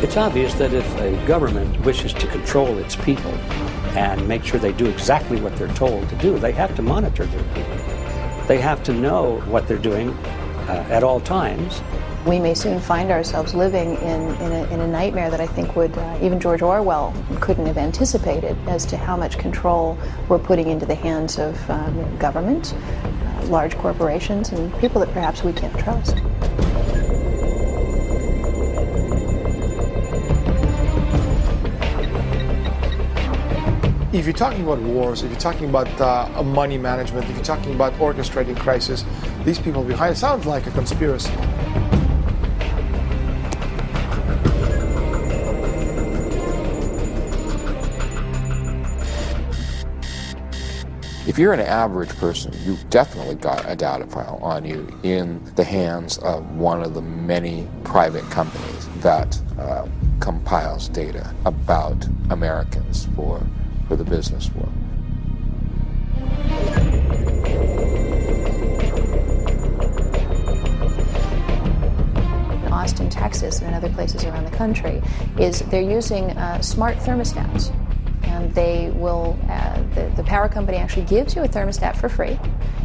It's obvious that if a government wishes to control its people and make sure they do exactly what they're told to do, they have to monitor their people. They have to know what they're doing at all times. We may soon find ourselves living in a nightmare that I think would even George Orwell couldn't have anticipated, as to how much control we're putting into the hands of government, large corporations, and people that perhaps we can't trust. If you're talking about wars, if you're talking about money management, if you're talking about orchestrating crisis, these people behind it sounds like a conspiracy. If you're an average person, you've definitely got a data file on you in the hands of one of the many private companies that compiles data about Americans for the business world. In Austin, Texas, and other places around the country, they're using smart thermostats. And they will, the power company actually gives you a thermostat for free,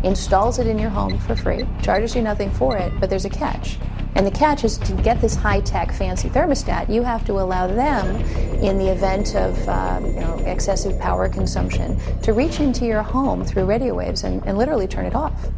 installs it in your home for free, charges you nothing for it, but there's a catch. And the catch is, to get this high-tech, fancy thermostat, you have to allow them, in the event of excessive power consumption, to reach into your home through radio waves and literally turn it off.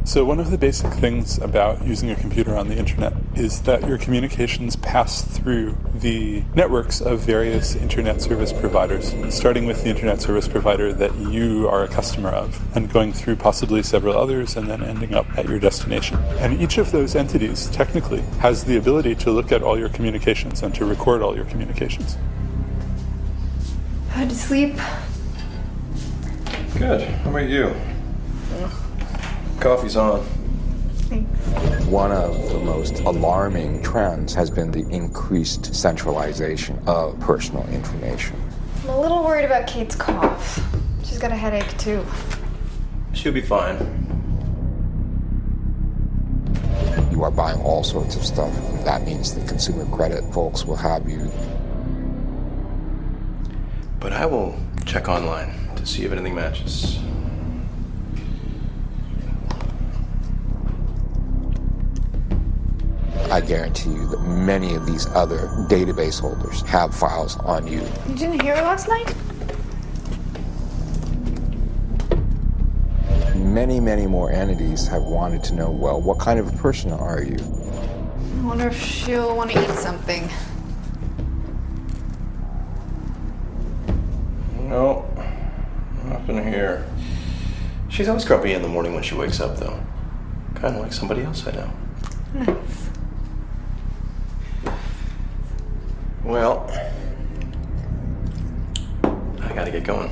So one of the basic things about using a computer on the internet is that your communications pass through the networks of various internet service providers, starting with the internet service provider that you are a customer of, and going through possibly several others, and then ending up at your destination. And each of those entities, technically, has the ability to look at all your communications and to record all your communications. How'd you sleep? Good. How about you? Coffee's on. Thanks. One of the most alarming trends has been the increased centralization of personal information. I'm a little worried about Kate's cough. She's got a headache, too. She'll be fine. You are buying all sorts of stuff. That means the consumer credit folks will have you. But I will check online to see if anything matches. I guarantee you that many of these other database holders have files on you. You didn't hear her last night? Many, many more entities have wanted to know, well, what kind of a person are you? I wonder if she'll want to eat something. No, nothing here. She's always grumpy in the morning when she wakes up, though. Kind of like somebody else I know. Nice. Well, I gotta get going.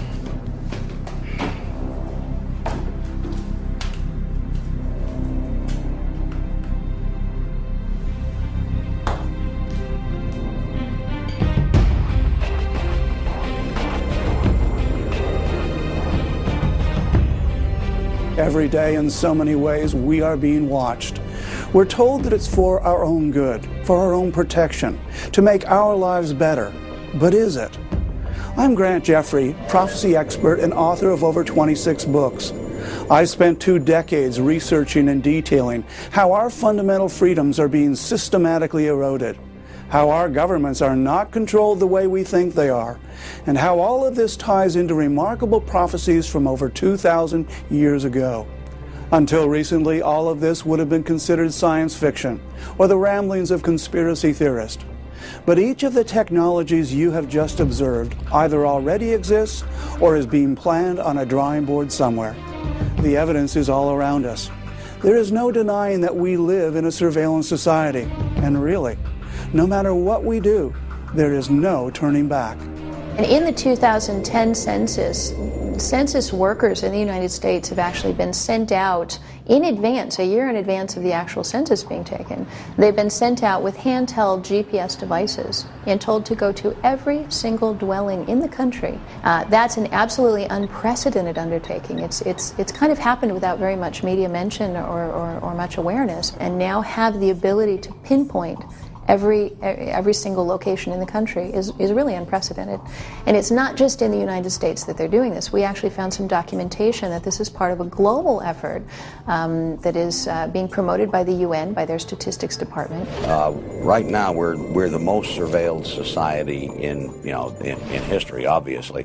Every day, in so many ways, we are being watched. We're told that it's for our own good, for our own protection, to make our lives better. But is it? I'm Grant Jeffrey, prophecy expert and author of over 26 books. I've spent 2 decades researching and detailing how our fundamental freedoms are being systematically eroded, how our governments are not controlled the way we think they are, and how all of this ties into remarkable prophecies from over 2,000 years ago. Until recently, all of this would have been considered science fiction or the ramblings of conspiracy theorists. But each of the technologies you have just observed either already exists or is being planned on a drawing board somewhere. The evidence is all around us. There is no denying that we live in a surveillance society. And really, no matter what we do, there is no turning back. And in the 2010 census, census workers in the United States have actually been sent out in advance, a year in advance of the actual census being taken. They've been sent out with handheld GPS devices and told to go to every single dwelling in the country. That's an absolutely unprecedented undertaking. It's kind of happened without very much media mention or much awareness, and now have the ability to pinpoint every single location in the country is really unprecedented. And it's not just in the United States that they're doing this. We actually found some documentation that this is part of a global effort that is being promoted by the UN, by their statistics department. Right now, we're the most surveilled society in history. Obviously,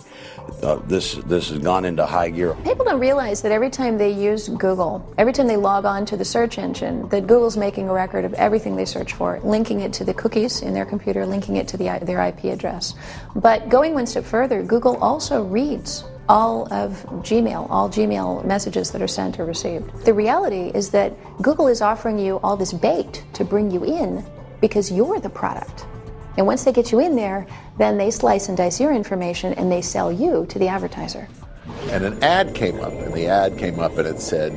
this has gone into high gear. People don't realize that every time they use Google, every time they log on to the search engine, that Google's making a record of everything they search for, linking it to the cookies in their computer, linking it to their IP address. But going one step further, Google also reads all Gmail messages that are sent or received. The reality is that Google is offering you all this bait to bring you in because you're the product. And once they get you in there, then they slice and dice your information and they sell you to the advertiser. And an ad came up, and it said,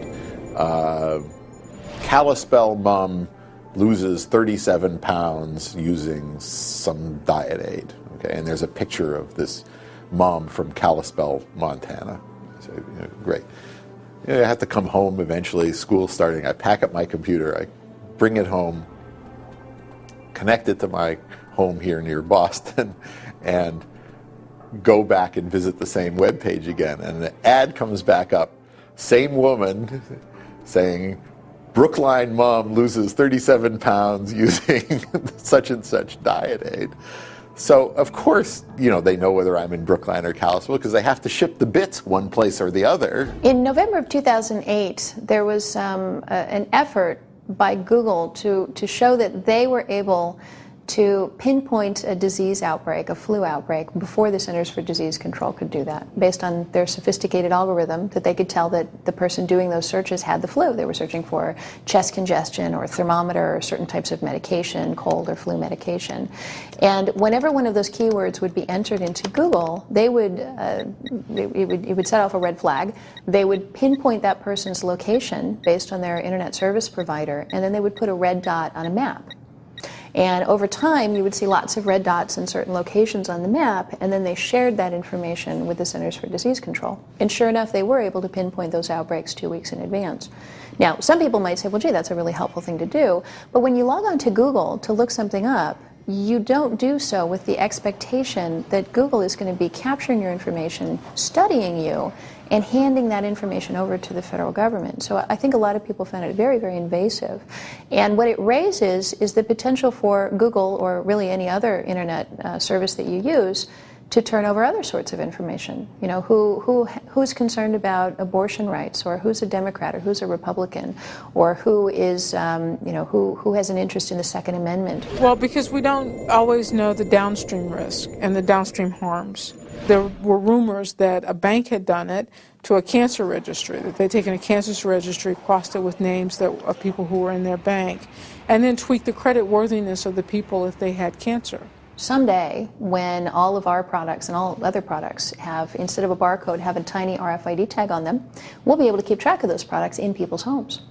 Kalispell mom loses 37 pounds using some diet aid. Okay, and there's a picture of this mom from Kalispell, Montana. So, great. I have to come home eventually, school's starting. I pack up my computer, I bring it home, connect it to my home here near Boston, and go back and visit the same web page again. And an ad comes back up, same woman saying, Brookline mom loses 37 pounds using such and such diet aid. So, of course, they know whether I'm in Brookline or Kalispell because they have to ship the bits one place or the other. In November of 2008, there was an effort by Google to show that they were able to pinpoint a disease outbreak, a flu outbreak, before the Centers for Disease Control could do that. Based on their sophisticated algorithm, that they could tell that the person doing those searches had the flu. They were searching for chest congestion or thermometer or certain types of medication, cold or flu medication. And whenever one of those keywords would be entered into Google, they would, it would set off a red flag. They would pinpoint that person's location based on their internet service provider, and then they would put a red dot on a map. And over time, you would see lots of red dots in certain locations on the map, and then they shared that information with the Centers for Disease Control. And sure enough, they were able to pinpoint those outbreaks 2 weeks in advance. Now, some people might say, well, gee, that's a really helpful thing to do. But when you log on to Google to look something up, you don't do so with the expectation that Google is going to be capturing your information, studying you, and handing that information over to the federal government. So I think a lot of people found it very, very invasive. And what it raises is the potential for Google, or really any other internet service that you use, to turn over other sorts of information. Who's concerned about abortion rights, or who's a Democrat, or who's a Republican, or who is, who has an interest in the Second Amendment. Well, because we don't always know the downstream risk and the downstream harms. There were rumors that a bank had done it to a cancer registry, that they'd taken a cancer registry, crossed it with names of people who were in their bank, and then tweaked the credit worthiness of the people if they had cancer. Someday, when all of our products and all other products have, instead of a barcode, have a tiny RFID tag on them, we'll be able to keep track of those products in people's homes.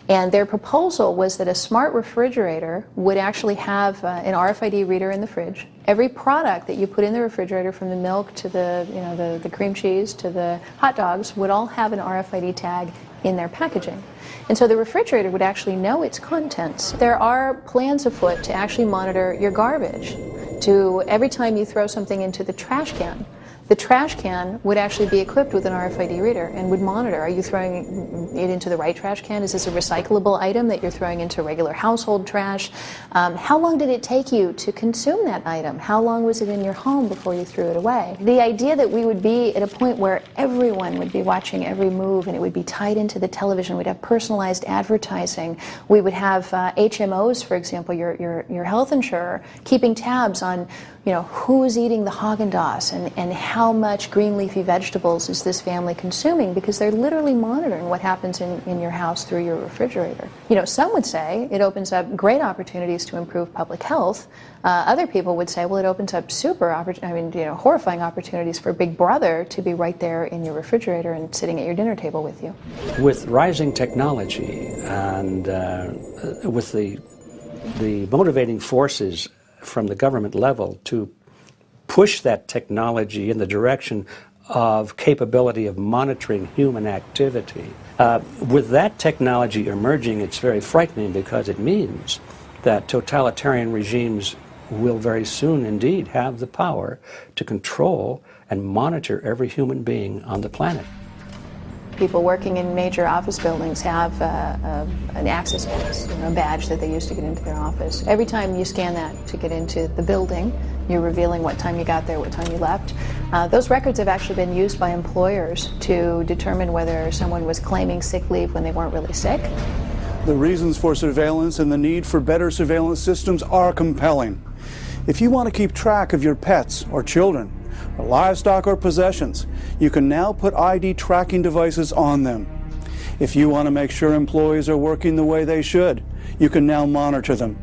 And their proposal was that a smart refrigerator would actually have an RFID reader in the fridge. Every product that you put in the refrigerator, from the milk to the cream cheese to the hot dogs, would all have an RFID tag in their packaging. And so the refrigerator would actually know its contents. There are plans afoot to actually monitor your garbage. To every time you throw something into the trash can, the trash can would actually be equipped with an RFID reader and would monitor, are you throwing it into the right trash can? Is this a recyclable item that you're throwing into regular household trash? How long did it take you to consume that item? How long was it in your home before you threw it away? The idea that we would be at a point where everyone would be watching every move, and it would be tied into the television, we'd have personalized advertising, we would have HMOs, for example, your health insurer, keeping tabs on who's eating the Haagen-Dazs and how much green leafy vegetables is this family consuming, because they're literally monitoring what happens in your house through your refrigerator. Some would say it opens up great opportunities to improve public health. Other people would say, well, it opens up horrifying opportunities for Big Brother to be right there in your refrigerator and sitting at your dinner table with you. With rising technology and with the motivating forces from the government level to push that technology in the direction of capability of monitoring human activity. With that technology emerging, it's very frightening, because it means that totalitarian regimes will very soon indeed have the power to control and monitor every human being on the planet. People working in major office buildings have an access pass, a badge that they use to get into their office. Every time you scan that to get into the building, you're revealing what time you got there, what time you left. Those records have actually been used by employers to determine whether someone was claiming sick leave when they weren't really sick. The reasons for surveillance and the need for better surveillance systems are compelling. If you want to keep track of your pets or children, or livestock or possessions, you can now put ID tracking devices on them. If you want to make sure employees are working the way they should, you can now monitor them.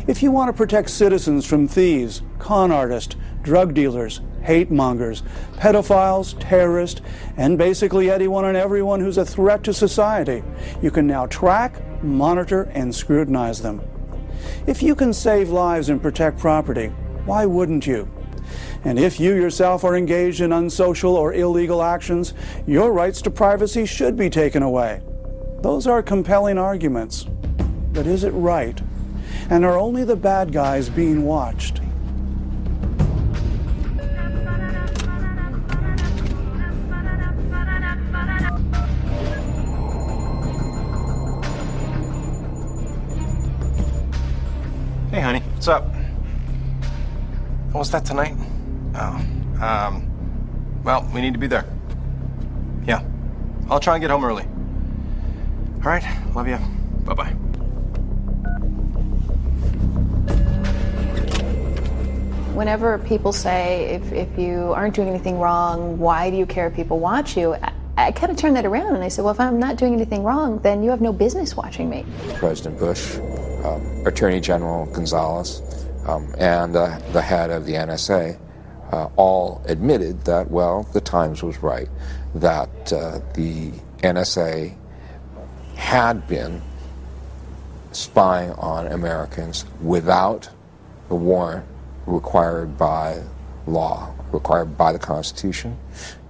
If you want to protect citizens from thieves, con artists, drug dealers, hate mongers, pedophiles, terrorists, and basically anyone and everyone who's a threat to society, you can now track, monitor, and scrutinize them. If you can save lives and protect property, why wouldn't you? And if you yourself are engaged in unsocial or illegal actions, your rights to privacy should be taken away. Those are compelling arguments. But is it right? And are only the bad guys being watched? Hey, honey, what's up? What's that tonight? Oh, well, we need to be there. Yeah, I'll try and get home early. All right, love you. Bye-bye. Whenever people say, if you aren't doing anything wrong, why do you care if people watch you? I kind of turn that around and I say, well, if I'm not doing anything wrong, then you have no business watching me. President Bush, Attorney General Gonzalez, and the head of the NSA all admitted that, well, the Times was right, that the NSA had been spying on Americans without the warrant required by law, required by the Constitution,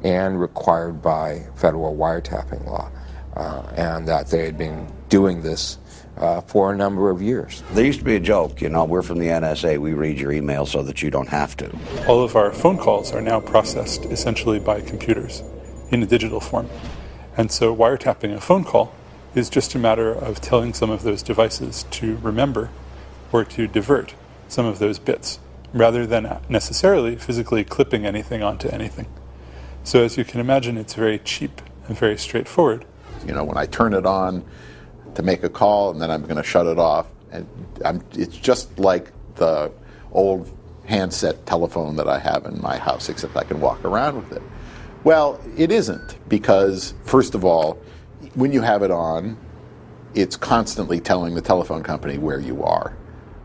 and required by federal wiretapping law, and that they had been doing this for a number of years. There used to be a joke, we're from the NSA, we read your email so that you don't have to. All of our phone calls are now processed essentially by computers in a digital form. And so wiretapping a phone call is just a matter of telling some of those devices to remember or to divert some of those bits, rather than necessarily physically clipping anything onto anything. So as you can imagine, it's very cheap and very straightforward. When I turn it on to make a call and then I'm going to shut it off, and it's just like the old handset telephone that I have in my house, except I can walk around with it. Well, it isn't, because first of all, when you have it on, it's constantly telling the telephone company where you are,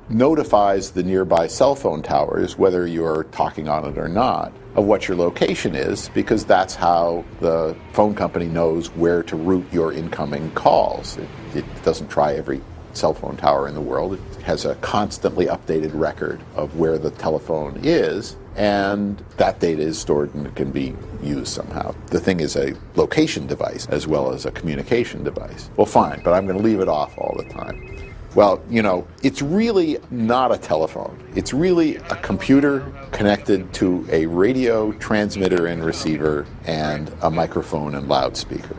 notifies the nearby cell phone towers, whether you're talking on it or not, of what your location is, because that's how the phone company knows where to route your incoming calls. It doesn't try every cell phone tower in the world. It has a constantly updated record of where the telephone is, and that data is stored and it can be used somehow. The thing is a location device as well as a communication device. Well, fine, but I'm going to leave it off all the time. Well, it's really not a telephone. It's really a computer connected to a radio transmitter and receiver and a microphone and loudspeaker.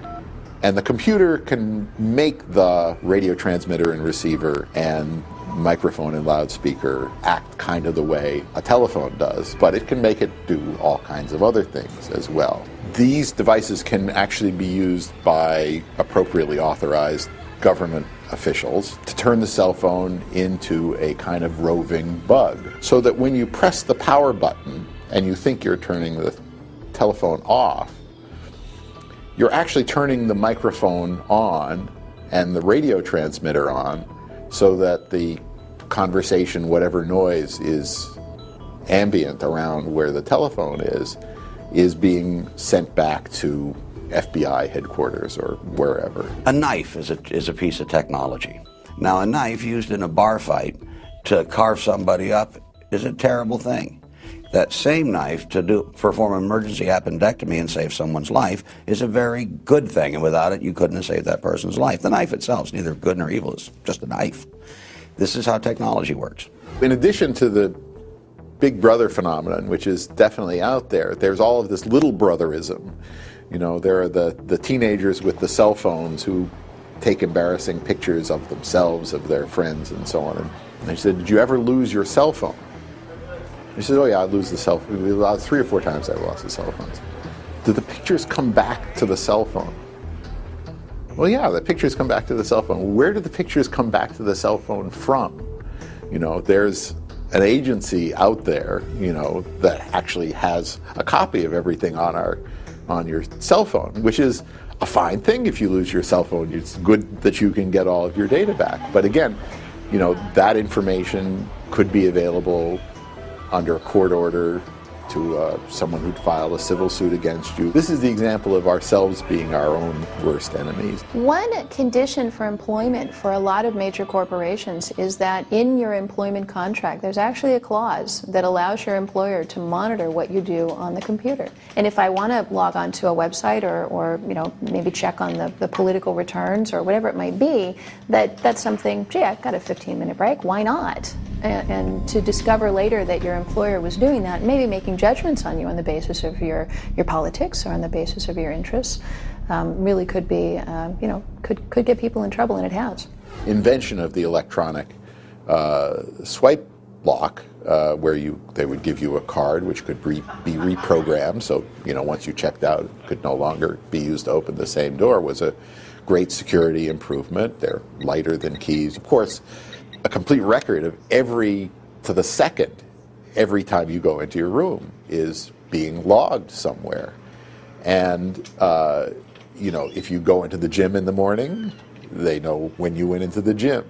And the computer can make the radio transmitter and receiver and microphone and loudspeaker act kind of the way a telephone does, but it can make it do all kinds of other things as well. These devices can actually be used by appropriately authorized government officials to turn the cell phone into a kind of roving bug, so that when you press the power button and you think you're turning the telephone off, you're actually turning the microphone on and the radio transmitter on, so that the conversation, whatever noise is ambient around where the telephone is being sent back to FBI headquarters or wherever. A knife is a piece of technology. Now, a knife used in a bar fight to carve somebody up is a terrible thing. That same knife to perform emergency appendectomy and save someone's life is a very good thing, and without it, you couldn't have saved that person's life. The knife itself is neither good nor evil, it's just a knife. This is how technology works. In addition to the Big Brother phenomenon, which is definitely out there, there's all of this little brotherism. You know, there are the teenagers with the cell phones who take embarrassing pictures of themselves, of their friends, and so on. And they said, "Did you ever lose your cell phone?" He said, "Oh yeah, I'd lose the cell phone. 3 or 4 times I lost the cell phones." Did the pictures come back to the cell phone? Well, yeah, the pictures come back to the cell phone. Where did the pictures come back to the cell phone from? You know, there's an agency out there, you know, that actually has a copy of everything on your cell phone, which is a fine thing. If you lose your cell phone, it's good that you can get all of your data back. But again, you know, that information could be available under a court order to someone who'd filed a civil suit against you. This is the example of ourselves being our own worst enemies. One condition for employment for a lot of major corporations is that in your employment contract, there's actually a clause that allows your employer to monitor what you do on the computer. And if I want to log on to a website or you know, maybe check on the political returns or whatever it might be, that's something, gee, I've got a 15-minute break, why not? And to discover later that your employer was doing that, maybe making judgments on you on the basis of your politics or on the basis of your interests, really could be, you know, could get people in trouble, and it has. Invention of the electronic swipe lock, where they would give you a card which could be reprogrammed, so you know, once you checked out, it could no longer be used to open the same door, was a great security improvement. They're lighter than keys. Of course, a complete record of every time you go into your room is being logged somewhere. And you know, if you go into the gym in the morning, they know when you went into the gym.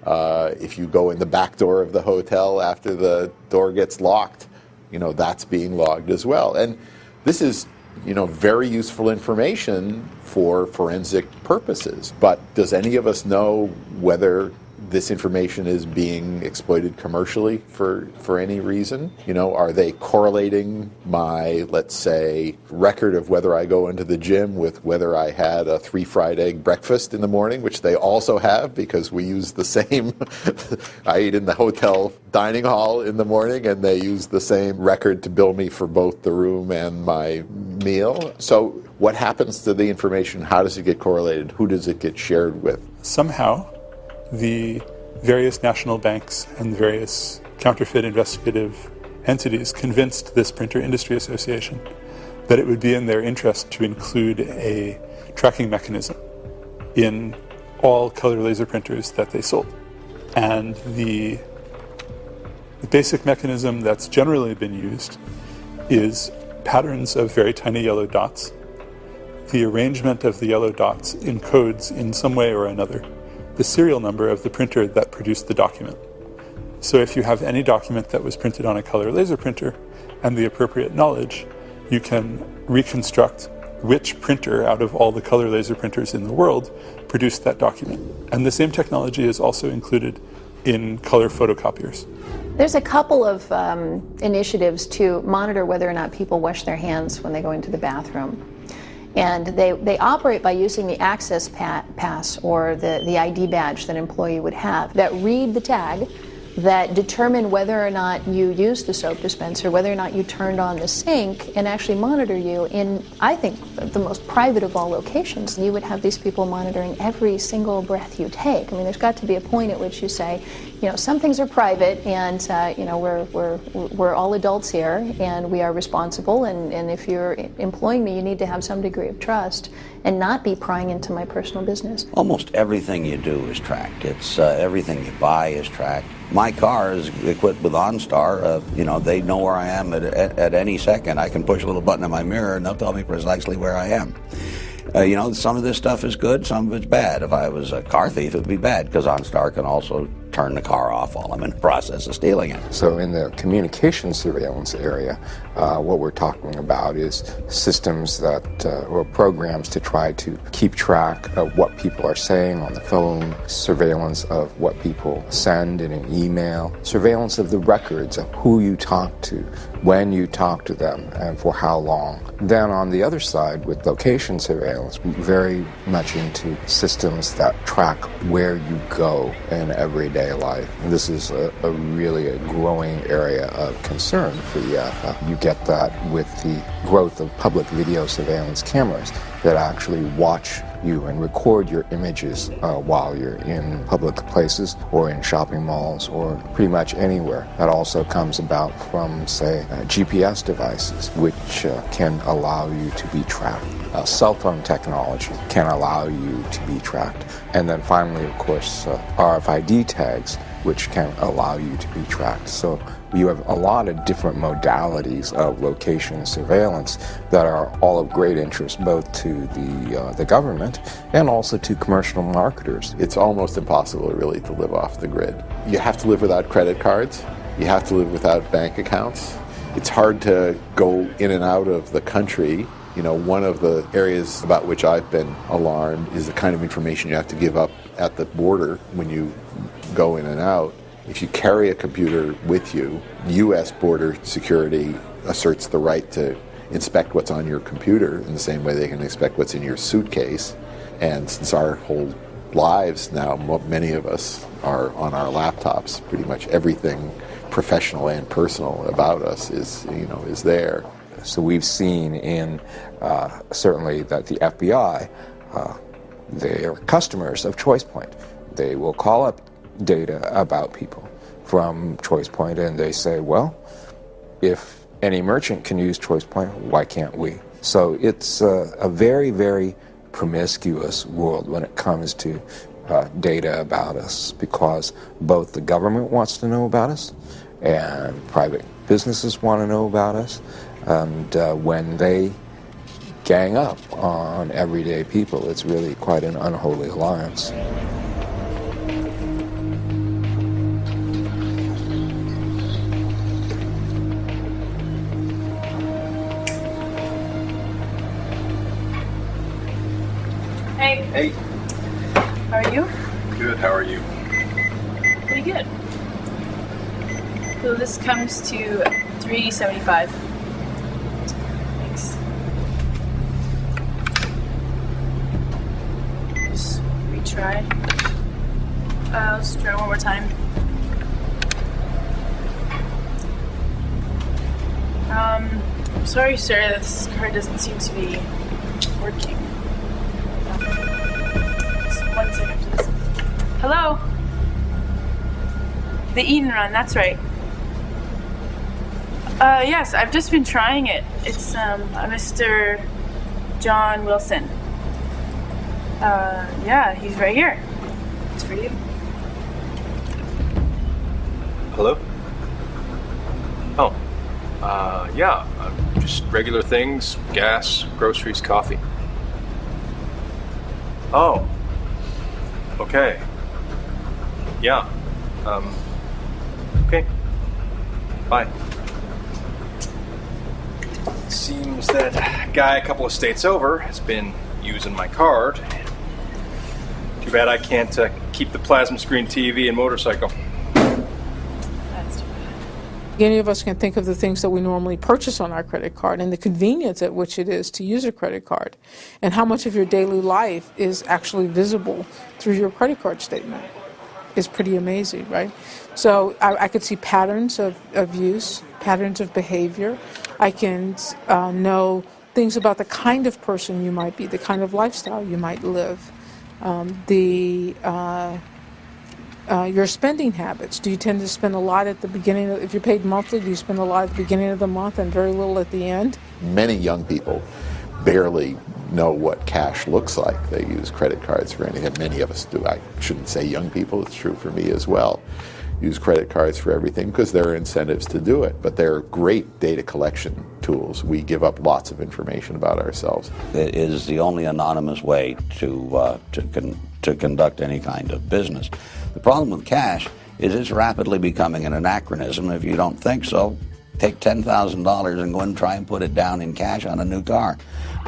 If you go in the back door of the hotel after the door gets locked, you know, that's being logged as well. And this is, you know, very useful information for forensic purposes. But does any of us know whether this information is being exploited commercially for any reason? You know, are they correlating my, let's say, record of whether I go into the gym with whether I had a 3 fried egg breakfast in the morning, which they also have because we use the same, I eat in the hotel dining hall in the morning and they use the same record to bill me for both the room and my meal. So what happens to the information? How does it get correlated? Who does it get shared with? Somehow, the various national banks and various counterfeit investigative entities convinced this Printer Industry Association that it would be in their interest to include a tracking mechanism in all color laser printers that they sold. And the basic mechanism that's generally been used is patterns of very tiny yellow dots. The arrangement of the yellow dots encodes in some way or another the serial number of the printer that produced the document. So if you have any document that was printed on a color laser printer and the appropriate knowledge, you can reconstruct which printer out of all the color laser printers in the world produced that document. And the same technology is also included in color photocopiers. There's a couple of initiatives to monitor whether or not people wash their hands when they go into the bathroom. And they operate by using the access pass or the ID badge that an employee would have that read the tag, that determine whether or not you used the soap dispenser, whether or not you turned on the sink, and actually monitor you in, I think, the most private of all locations. You would have these people monitoring every single breath you take. I mean, there's got to be a point at which you say, you know, some things are private, and you know, we're all adults here, and we are responsible. And if you're employing me, you need to have some degree of trust. and not be prying into my personal business. Almost everything you do is tracked. It's everything you buy is tracked. My car is equipped with OnStar. They know where I am at any second. I can push a little button in my mirror and they'll tell me precisely where I am. Some of this stuff is good, some of it's bad. If I was a car thief, it would be bad, because OnStar can also turn the car off while I'm in the process of stealing it. So in the communication surveillance area, what we're talking about is systems or programs to try to keep track of what people are saying on the phone, surveillance of what people send in an email, surveillance of the records of who you talk to, when you talk to them, and for how long. Then on the other side, with location surveillance, very much into systems that track where you go in everyday life. And this is really a growing area of concern for the IAFA. You get that with the growth of public video surveillance cameras that actually watch you and record your images while you're in public places or in shopping malls or pretty much anywhere. That also comes about from, say, GPS devices, which can allow you to be tracked. Cell phone technology can allow you to be tracked. And then finally, of course, RFID tags, which can allow you to be tracked. So you have a lot of different modalities of location surveillance that are all of great interest both to the government and also to commercial marketers. It's almost impossible really to live off the grid. You have to live without credit cards. You have to live without bank accounts. It's hard to go in and out of the country. One of the areas about which I've been alarmed is the kind of information you have to give up at the border when you go in and out. If you carry a computer with you, U.S. border security asserts the right to inspect what's on your computer in the same way they can inspect what's in your suitcase. And since our whole lives now, many of us are on our laptops, pretty much everything professional and personal about us is there. So we've seen in certainly that the FBI, they are customers of ChoicePoint. They will call up data about people from ChoicePoint and they say, well, if any merchant can use ChoicePoint, why can't we? So it's a very, very promiscuous world when it comes to data about us, because both the government wants to know about us and private businesses want to know about us. And when they gang up on everyday people, it's really quite an unholy alliance. Hey. Hey. How are you? Good, how are you? Pretty good. So this comes to $3.75. Thanks. Just retry. Let's try one more time. I'm sorry, sir, this card doesn't seem to be working. Just 1 second, please. Hello? The Eden Run, that's right. Yes, I've just been trying it. It's Mr. John Wilson. Yeah, he's right here. It's for you. Hello? Oh, yeah, just regular things, gas, groceries, coffee. Oh, okay. Yeah, okay. Bye. Seems that guy a couple of states over has been using my card. Too bad I can't keep the plasma screen TV and motorcycle. That's too bad. Any of us can think of the things that we normally purchase on our credit card and the convenience at which it is to use a credit card, and how much of your daily life is actually visible through your credit card statement. Is pretty amazing, right? So I could see patterns of use, patterns of behavior. I can know things about the kind of person you might be, the kind of lifestyle you might live, your spending habits. Do you tend to spend a lot at the beginning? If you're paid monthly, do you spend a lot at the beginning of the month and very little at the end? Many young people barely know what cash looks like. They use credit cards for anything. Many of us do. I shouldn't say young people, it's true for me as well. Use credit cards for everything because there are incentives to do it, but they're great data collection tools. We give up lots of information about ourselves. It is the only anonymous way to conduct any kind of business. The problem with cash is it's rapidly becoming an anachronism. If you don't think so, take $10,000 and go and try and put it down in cash on a new car.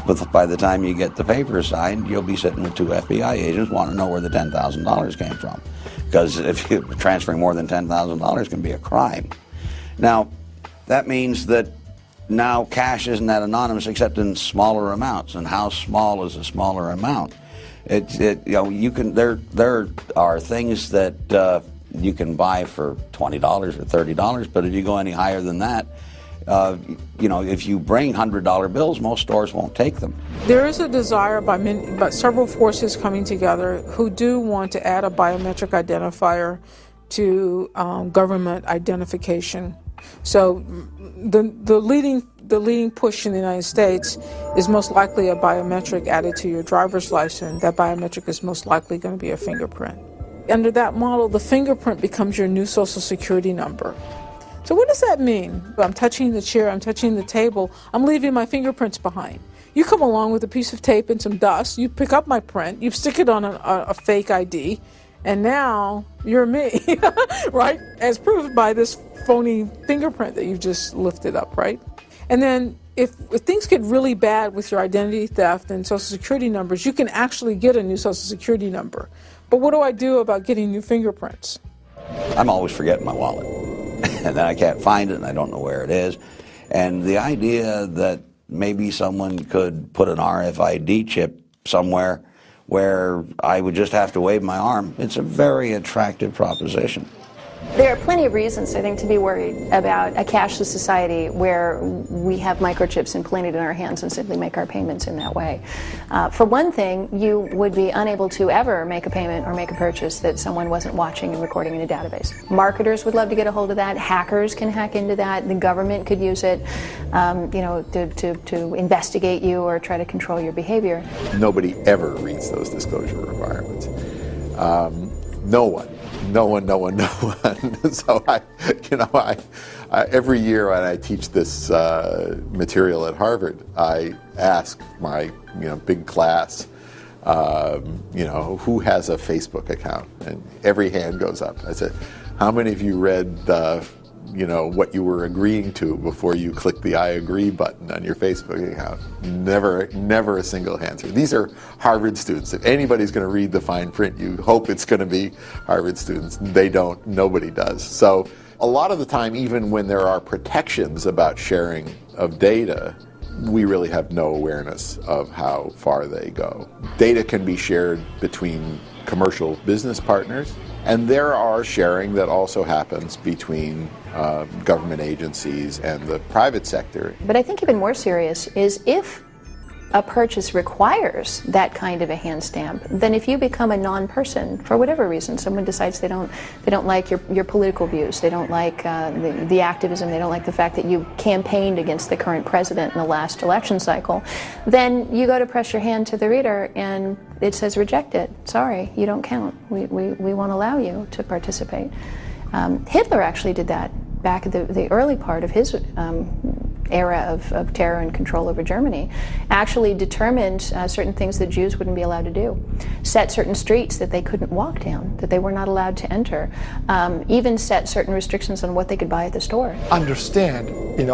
But by the time you get the papers signed, you'll be sitting with 2 FBI agents wanting to know where the $10,000 came from. Because if you're transferring more than $10,000 can be a crime. Now, that means that now cash isn't that anonymous except in smaller amounts. And how small is a smaller amount? There are things that you can buy for $20 or $30, but if you go any higher than that, if you bring $100 bills, most stores won't take them. There is a desire by several forces coming together who do want to add a biometric identifier to government identification. So the leading push in the United States is most likely a biometric added to your driver's license. That biometric is most likely going to be a fingerprint. Under that model, the fingerprint becomes your new Social Security number. So what does that mean? I'm touching the chair, I'm touching the table, I'm leaving my fingerprints behind. You come along with a piece of tape and some dust, you pick up my print, you stick it on a fake ID, and now you're me, right? As proved by this phony fingerprint that you just lifted up, right? And then if things get really bad with your identity theft and Social Security numbers, you can actually get a new Social Security number. But what do I do about getting new fingerprints? I'm always forgetting my wallet. And then I can't find it and I don't know where it is. And the idea that maybe someone could put an RFID chip somewhere where I would just have to wave my arm, it's a very attractive proposition. There are plenty of reasons, I think, to be worried about a cashless society where we have microchips implanted in our hands and simply make our payments in that way. For one thing, you would be unable to ever make a payment or make a purchase that someone wasn't watching and recording in a database. Marketers would love to get a hold of that. Hackers can hack into that. The government could use it, to investigate you or try to control your behavior. Nobody ever reads those disclosure requirements. No one. So every year when I teach this material at Harvard, I ask my big class, who has a Facebook account, and every hand goes up. I said, how many of you read what you were agreeing to before you click the I agree button on your Facebook account? Never a single answer. These are Harvard students. If anybody's going to read the fine print, you hope it's going to be Harvard students. They don't. Nobody does. So a lot of the time, even when there are protections about sharing of data, we really have no awareness of how far they go. Data can be shared between commercial business partners, and there are sharing that also happens between government agencies and the private sector. But I think even more serious is if a purchase requires that kind of a hand stamp, then if you become a non-person, for whatever reason, someone decides they don't like your political views, they don't like the activism, they don't like the fact that you campaigned against the current president in the last election cycle, then you go to press your hand to the reader and it says reject it. Sorry, you don't count. We won't allow you to participate. Hitler actually did that back at the early part of his era of terror and control over Germany, actually determined certain things that Jews wouldn't be allowed to do, set certain streets that they couldn't walk down, that they were not allowed to enter, even set certain restrictions on what they could buy at the store. Understand,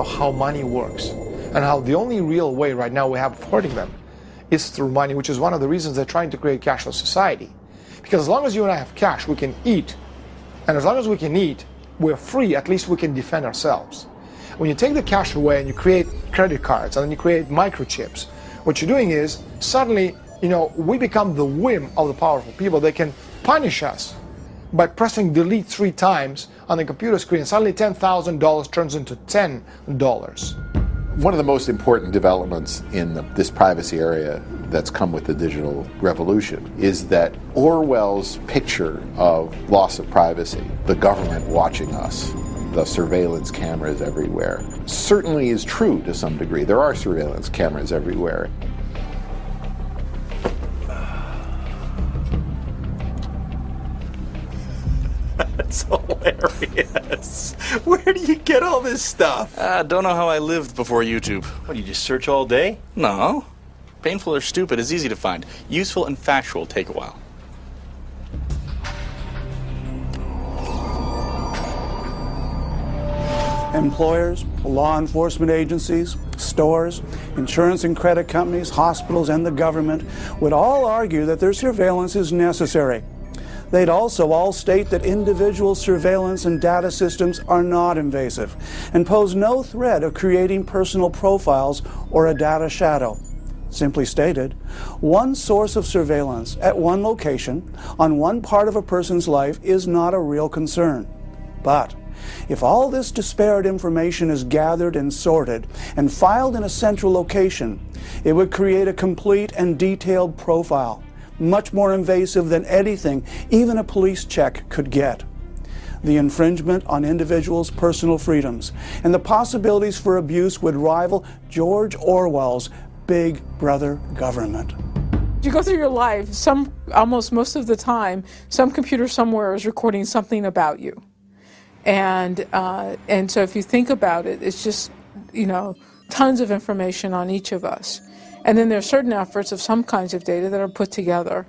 how money works and how the only real way right now we have of hurting them is through money, which is one of the reasons they're trying to create a cashless society. Because as long as you and I have cash, we can eat. And as long as we can eat, we're free, at least we can defend ourselves. When you take the cash away and you create credit cards and then you create microchips, what you're doing is suddenly, we become the whim of the powerful people. They can punish us by pressing delete 3 times on the computer screen. Suddenly $10,000 turns into $10. One of the most important developments in this privacy area that's come with the digital revolution is that Orwell's picture of loss of privacy, the government watching us, the surveillance cameras everywhere, certainly is true to some degree. There are surveillance cameras everywhere. That's hilarious. Where do you get all this stuff? Don't know how I lived before YouTube. What, you just search all day? No. Painful or stupid is easy to find. Useful and factual take a while. Employers, law enforcement agencies, stores, insurance and credit companies, hospitals, and the government would all argue that their surveillance is necessary. They'd also all state that individual surveillance and data systems are not invasive and pose no threat of creating personal profiles or a data shadow. Simply stated, one source of surveillance at one location on one part of a person's life is not a real concern. But if all this disparate information is gathered and sorted and filed in a central location, it would create a complete and detailed profile, much more invasive than anything even a police check could get. The infringement on individuals' personal freedoms and the possibilities for abuse would rival George Orwell's Big Brother government. You go through your life, almost most of the time, some computer somewhere is recording something about you. And so if you think about it, it's just, tons of information on each of us. And then there are certain efforts of some kinds of data that are put together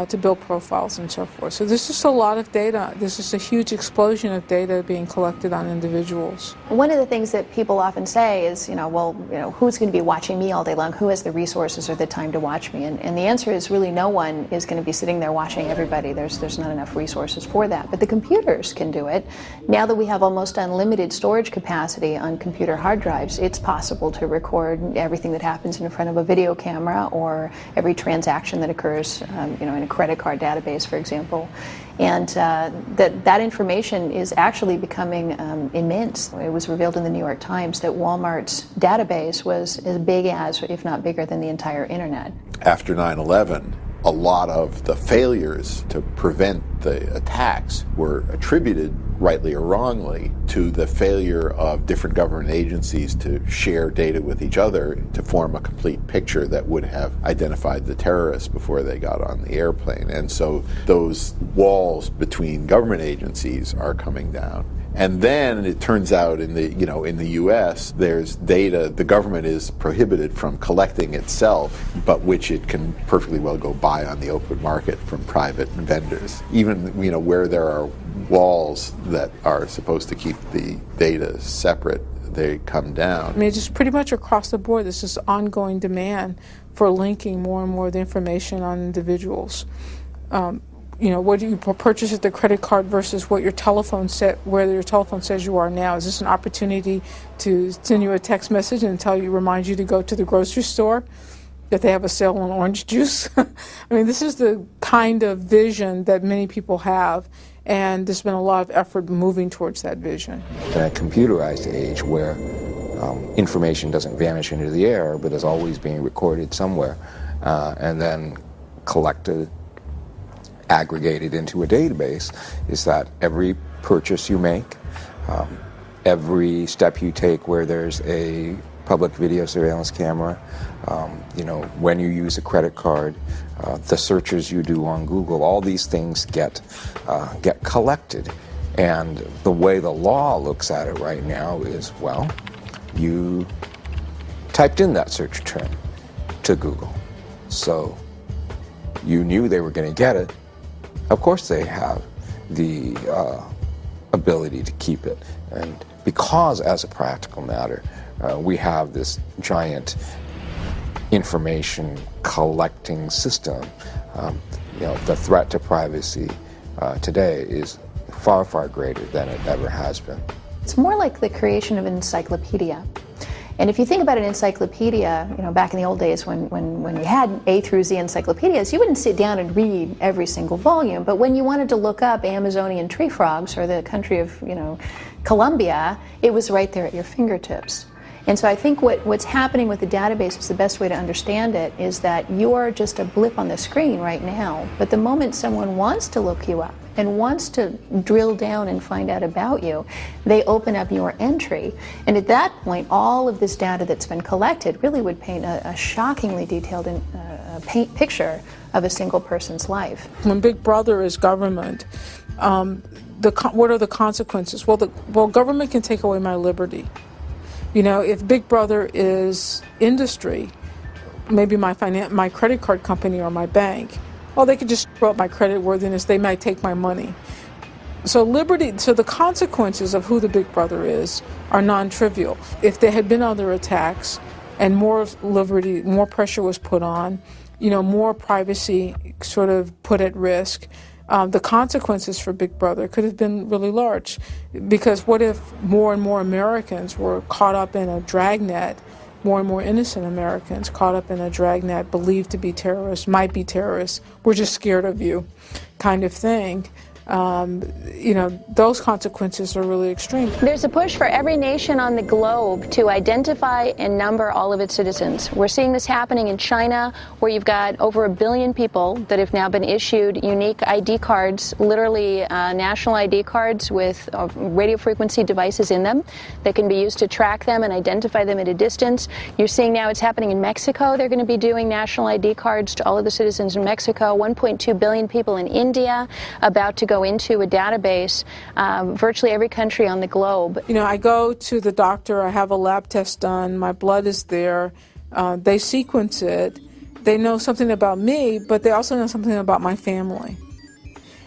to build profiles and so forth. So there's just a lot of data. There's just a huge explosion of data being collected on individuals. One of the things that people often say is, who's going to be watching me all day long? Who has the resources or the time to watch me? And the answer is really no one is going to be sitting there watching everybody. There's not enough resources for that. But the computers can do it. Now that we have almost unlimited storage capacity on computer hard drives, it's possible to record everything that happens in front of a video camera or every transaction that occurs, in a credit card database, for example. And that information is actually becoming immense. It was revealed in the New York Times that Walmart's database was as big as, if not bigger than, the entire internet. After 9/11, a lot of the failures to prevent the attacks were attributed, rightly or wrongly, to the failure of different government agencies to share data with each other to form a complete picture that would have identified the terrorists before they got on the airplane. And so those walls between government agencies are coming down. And then it turns out in the U.S. there's data the government is prohibited from collecting itself, but which it can perfectly well go buy on the open market from private vendors. Even where there are walls that are supposed to keep the data separate, they come down. I mean, just pretty much across the board, there's this ongoing demand for linking more and more of the information on individuals. What do you purchase at the credit card versus what your telephone where your telephone says you are now? Is this an opportunity to send you a text message and remind you to go to the grocery store, that they have a sale on orange juice? I mean, this is the kind of vision that many people have, and there's been a lot of effort moving towards that vision. In a computerized age where information doesn't vanish into the air, but is always being recorded somewhere, and then collected, aggregated into a database, is that every purchase you make, every step you take where there's a public video surveillance camera, when you use a credit card, the searches you do on Google, all these things get collected. And the way the law looks at it right now is, well, you typed in that search term to Google, so you knew they were going to get it. Of course they have the ability to keep it. And because, as a practical matter, we have this giant information collecting system, the threat to privacy today is far, far greater than it ever has been. It's more like the creation of an encyclopedia. And if you think about an encyclopedia, back in the old days when you had A through Z encyclopedias, you wouldn't sit down and read every single volume. But when you wanted to look up Amazonian tree frogs or the country of, Colombia, it was right there at your fingertips. And so I think what's happening with the database is the best way to understand it is that you're just a blip on the screen right now. But the moment someone wants to look you up and wants to drill down and find out about you, they open up your entry. And at that point, all of this data that's been collected really would paint a shockingly detailed picture of a single person's life. When Big Brother is government, what are the consequences? Well, government can take away my liberty. You know, if Big Brother is industry, maybe my credit card company or my bank, well, they could just throw up my credit worthiness. They might take my money. So the consequences of who the Big Brother is are non-trivial. If there had been other attacks and more liberty, more pressure was put on, you know, more privacy sort of put at risk, the consequences for Big Brother could have been really large. Because what if more and more Americans were caught up in a dragnet, more and more innocent Americans caught up in a dragnet, believed to be terrorists, might be terrorists, we're just scared of you kind of thing. You know, those consequences are really extreme. There's a push for every nation on the globe to identify and number all of its citizens. We're seeing this happening in China, where you've got over 1 billion people that have now been issued unique ID cards, literally national ID cards with radio frequency devices in them that can be used to track them and identify them at a distance. You're seeing now it's happening in Mexico. They're going to be doing national ID cards to all of the citizens in Mexico. 1.2 billion people in India about to go into a database, virtually every country on the globe. You know, I go to the doctor, I have a lab test done, my blood is there, they sequence it, they know something about me, but they also know something about my family.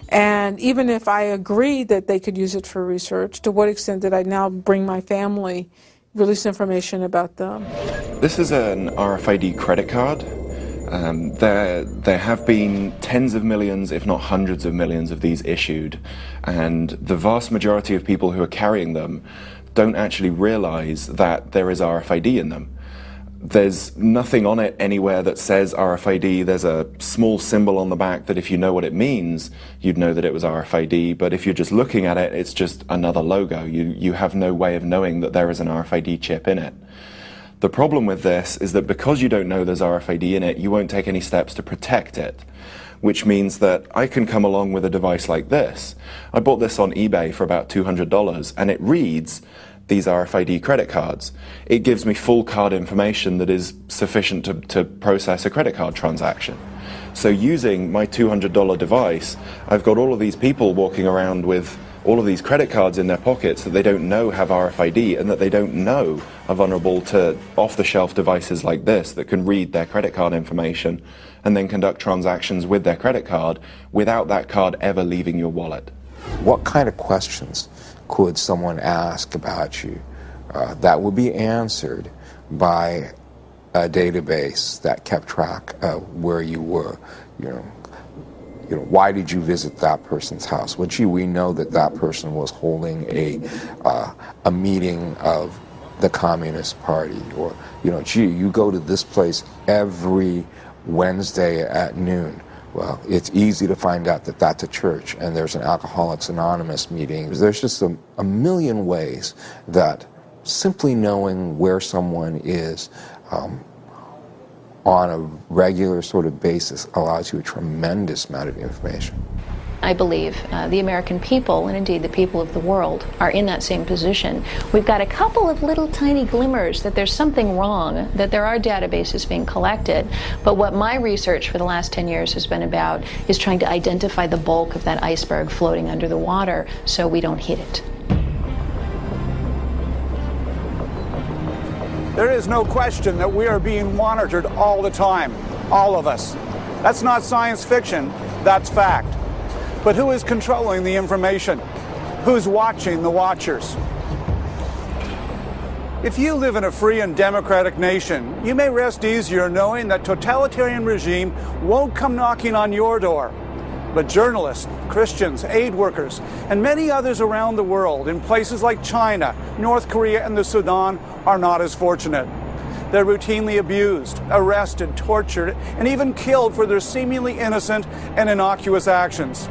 And even if I agree that they could use it for research, to what extent did I now bring my family, release information about them? This is an RFID credit card. There have been tens of millions, if not hundreds of millions of these issued, and the vast majority of people who are carrying them don't actually realize that there is RFID in them. There's nothing on it anywhere that says RFID. There's a small symbol on the back that if you know what it means, you'd know that it was RFID, but if you're just looking at it, it's just another logo. You have no way of knowing that there is an RFID chip in it. The problem with this is that because you don't know there's RFID in it, you won't take any steps to protect it, which means that I can come along with a device like this. I bought this on eBay for about $200, and it reads these RFID credit cards. It gives me full card information that is sufficient to process a credit card transaction. So using my $200 device, I've got all of these people walking around with all of these credit cards in their pockets that they don't know have RFID and that they don't know are vulnerable to off-the-shelf devices like this that can read their credit card information and then conduct transactions with their credit card without that card ever leaving your wallet. What kind of questions could someone ask about you that would be answered by a database that kept track of where you were? You know, why did you visit that person's house? Well, gee, we know that that person was holding a meeting of the Communist Party. Or, you know, gee, you go to this place every Wednesday at noon. Well, it's easy to find out that that's a church and there's an Alcoholics Anonymous meeting. There's just a million ways that simply knowing where someone is on a regular sort of basis allows you a tremendous amount of information. I believe the American people, and indeed the people of the world, are in that same position. We've got a couple of little tiny glimmers that there's something wrong, that there are databases being collected, but what my research for the last 10 years has been about is trying to identify the bulk of that iceberg floating under the water so we don't hit it. There is no question that we are being monitored all the time, all of us. That's not science fiction, that's fact. But who is controlling the information? Who's watching the watchers? If you live in a free and democratic nation, you may rest easier knowing that totalitarian regime won't come knocking on your door. But journalists, Christians, aid workers, and many others around the world in places like China, North Korea, and the Sudan are not as fortunate. They're routinely abused, arrested, tortured, and even killed for their seemingly innocent and innocuous actions.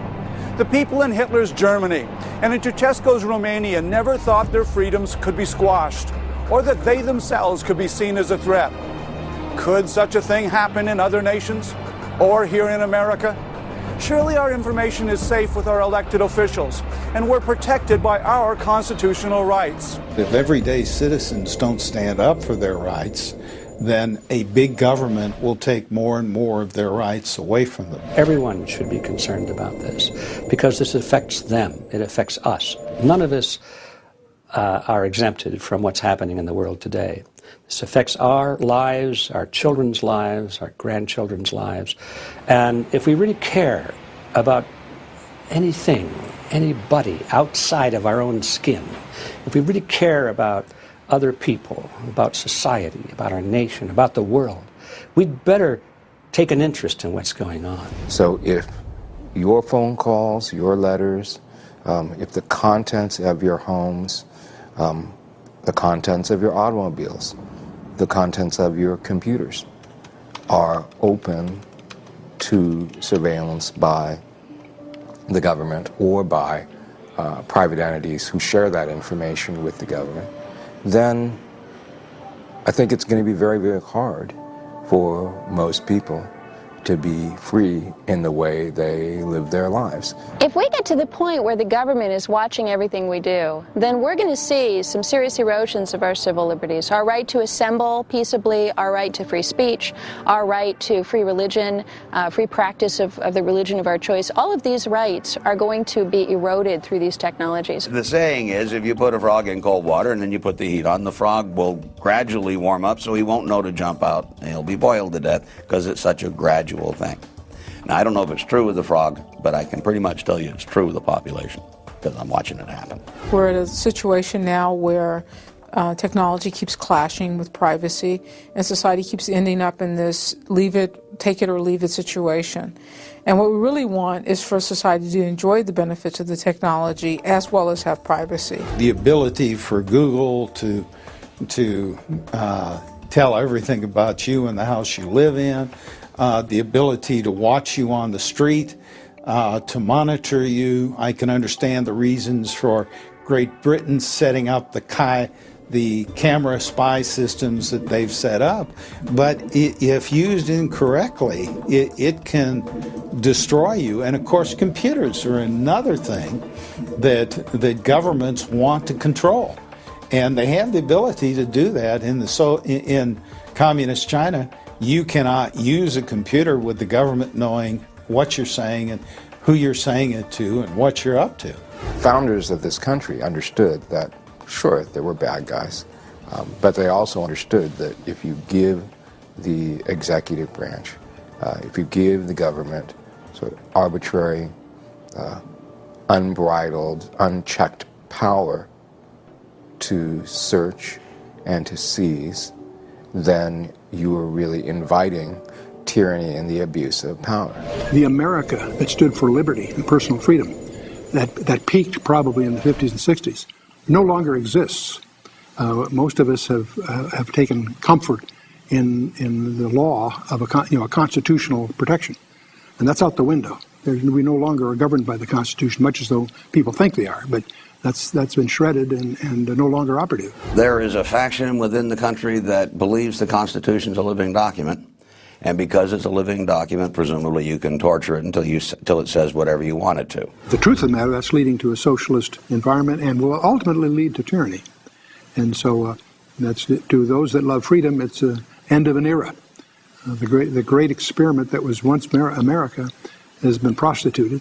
The people in Hitler's Germany and in Ceausescu's Romania never thought their freedoms could be squashed, or that they themselves could be seen as a threat. Could such a thing happen in other nations, or here in America? Surely our information is safe with our elected officials, and we're protected by our constitutional rights. If everyday citizens don't stand up for their rights, then a big government will take more and more of their rights away from them. Everyone should be concerned about this because this affects them. It affects us. None of us are exempted from what's happening in the world today. This affects our lives, our children's lives, our grandchildren's lives. And if we really care about anything, anybody outside of our own skin, if we really care about other people, about society, about our nation, about the world, we'd better take an interest in what's going on. So if your phone calls, your letters, if the contents of your homes, the contents of your automobiles, the contents of your computers are open to surveillance by the government or by private entities who share that information with the government, then I think it's going to be very, very hard for most people to be free in the way they live their lives. If we get to the point where the government is watching everything we do, then we're going to see some serious erosions of our civil liberties. Our right to assemble peaceably, our right to free speech, our right to free religion, free practice of the religion of our choice. All of these rights are going to be eroded through these technologies. The saying is, if you put a frog in cold water and then you put the heat on, the frog will gradually warm up so he won't know to jump out and he'll be boiled to death because it's such a gradual thing. Now, I don't know if it's true with the frog, but I can pretty much tell you it's true with the population because I'm watching it happen. We're at a situation now where technology keeps clashing with privacy, and society keeps ending up in this take it or leave it situation. And what we really want is for society to enjoy the benefits of the technology as well as have privacy. The ability for Google to tell everything about you and the house you live in, the ability to watch you on the street, to monitor you. I can understand the reasons for Great Britain setting up the camera spy systems that they've set up, but if used incorrectly, it can destroy you. And of course, computers are another thing that governments want to control. And they have the ability to do that in communist China. You cannot use a computer with the government knowing what you're saying and who you're saying it to and what you're up to. Founders of this country understood that, sure, there were bad guys, but they also understood that if you give the executive branch, if you give the government sort of arbitrary, unbridled, unchecked power to search and to seize, then you are really inviting tyranny and the abuse of power. The America that stood for liberty and personal freedom, that peaked probably in the 50s and 60s, no longer exists. Most of us have taken comfort in the law of a constitutional protection, and that's out the window. We no longer are governed by the Constitution, much as though people think they are, but that's been shredded and no longer operative. There is a faction within the country that believes the Constitution is a living document, and because it's a living document, presumably you can torture it until it says whatever you want it to. The truth of the matter, that's leading to a socialist environment and will ultimately lead to tyranny. And so that's to those that love freedom, it's the end of an era. The great experiment that was once America has been prostituted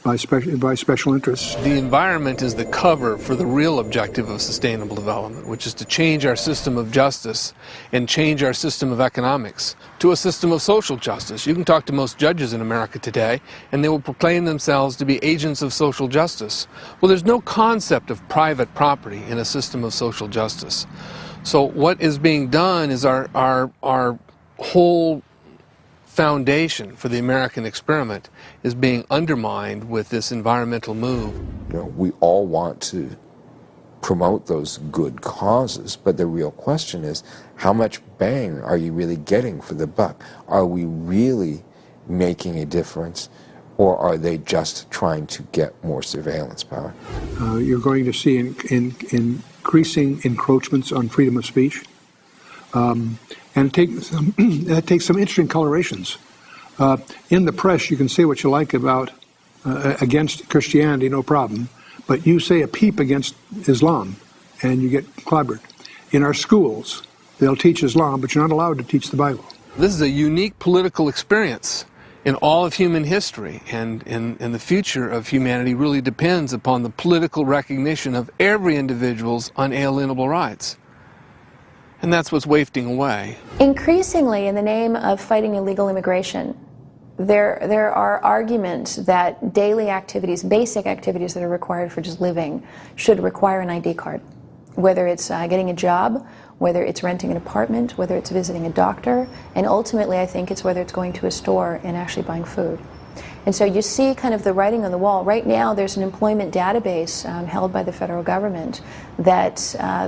by special interests. The environment is the cover for the real objective of sustainable development, which is to change our system of justice and change our system of economics to a system of social justice. You can talk to most judges in America today, and they will proclaim themselves to be agents of social justice. Well, there's no concept of private property in a system of social justice. So what is being done is our whole foundation for the American experiment is being undermined with this environmental move. You know, we all want to promote those good causes, but the real question is, how much bang are you really getting for the buck? Are we really making a difference, or are they just trying to get more surveillance power? You're going to see increasing encroachments on freedom of speech. And it takes some interesting colorations. In the press, you can say what you like about against Christianity, no problem, but you say a peep against Islam, and you get clobbered. In our schools, They'll teach Islam, but you're not allowed to teach the Bible. This is a unique political experience in all of human history, and the future of humanity really depends upon the political recognition of every individual's unalienable rights. And that's what's wafting away. Increasingly, in the name of fighting illegal immigration, there are arguments that daily activities, basic activities that are required for just living, should require an ID card. Whether it's getting a job, whether it's renting an apartment, whether it's visiting a doctor, and ultimately I think it's whether it's going to a store and actually buying food. And so you see kind of the writing on the wall. Right now there's an employment database held by the federal government that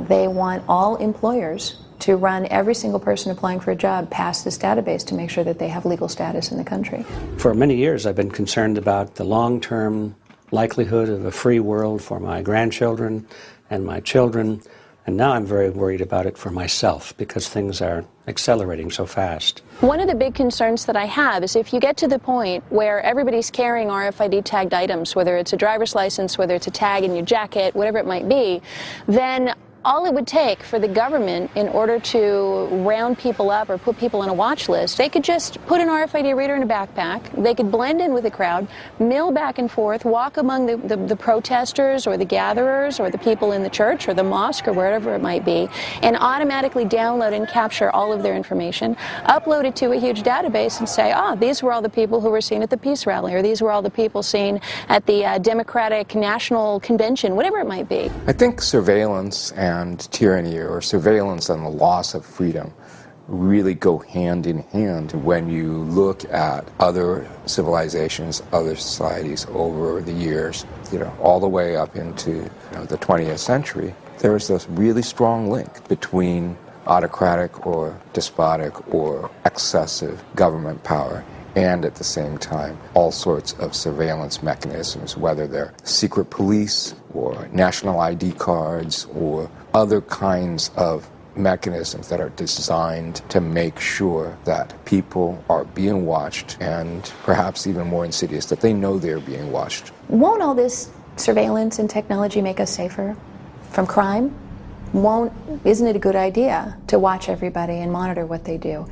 they want all employers to run every single person applying for a job past this database to make sure that they have legal status in the country. For many years I've been concerned about the long-term likelihood of a free world for my grandchildren and my children, and now I'm very worried about it for myself because things are accelerating so fast. One of the big concerns that I have is if you get to the point where everybody's carrying RFID tagged items, whether it's a driver's license, whether it's a tag in your jacket, whatever it might be, then all it would take for the government in order to round people up or put people on a watch list, they could just put an RFID reader in a backpack, they could blend in with the crowd, mill back and forth, walk among the protesters or the gatherers or the people in the church or the mosque or wherever it might be, and automatically download and capture all of their information, upload it to a huge database and say, these were all the people who were seen at the peace rally, or these were all the people seen at the Democratic National Convention, whatever it might be. I think surveillance and tyranny, or surveillance and the loss of freedom, really go hand in hand when you look at other civilizations, other societies over the years, all the way up into the 20th century. There's this really strong link between autocratic or despotic or excessive government power and at the same time all sorts of surveillance mechanisms, whether they're secret police or national ID cards or other kinds of mechanisms that are designed to make sure that people are being watched, and perhaps even more insidious, that they know they're being watched. Won't all this surveillance and technology make us safer from crime? Isn't it a good idea to watch everybody and monitor what they do?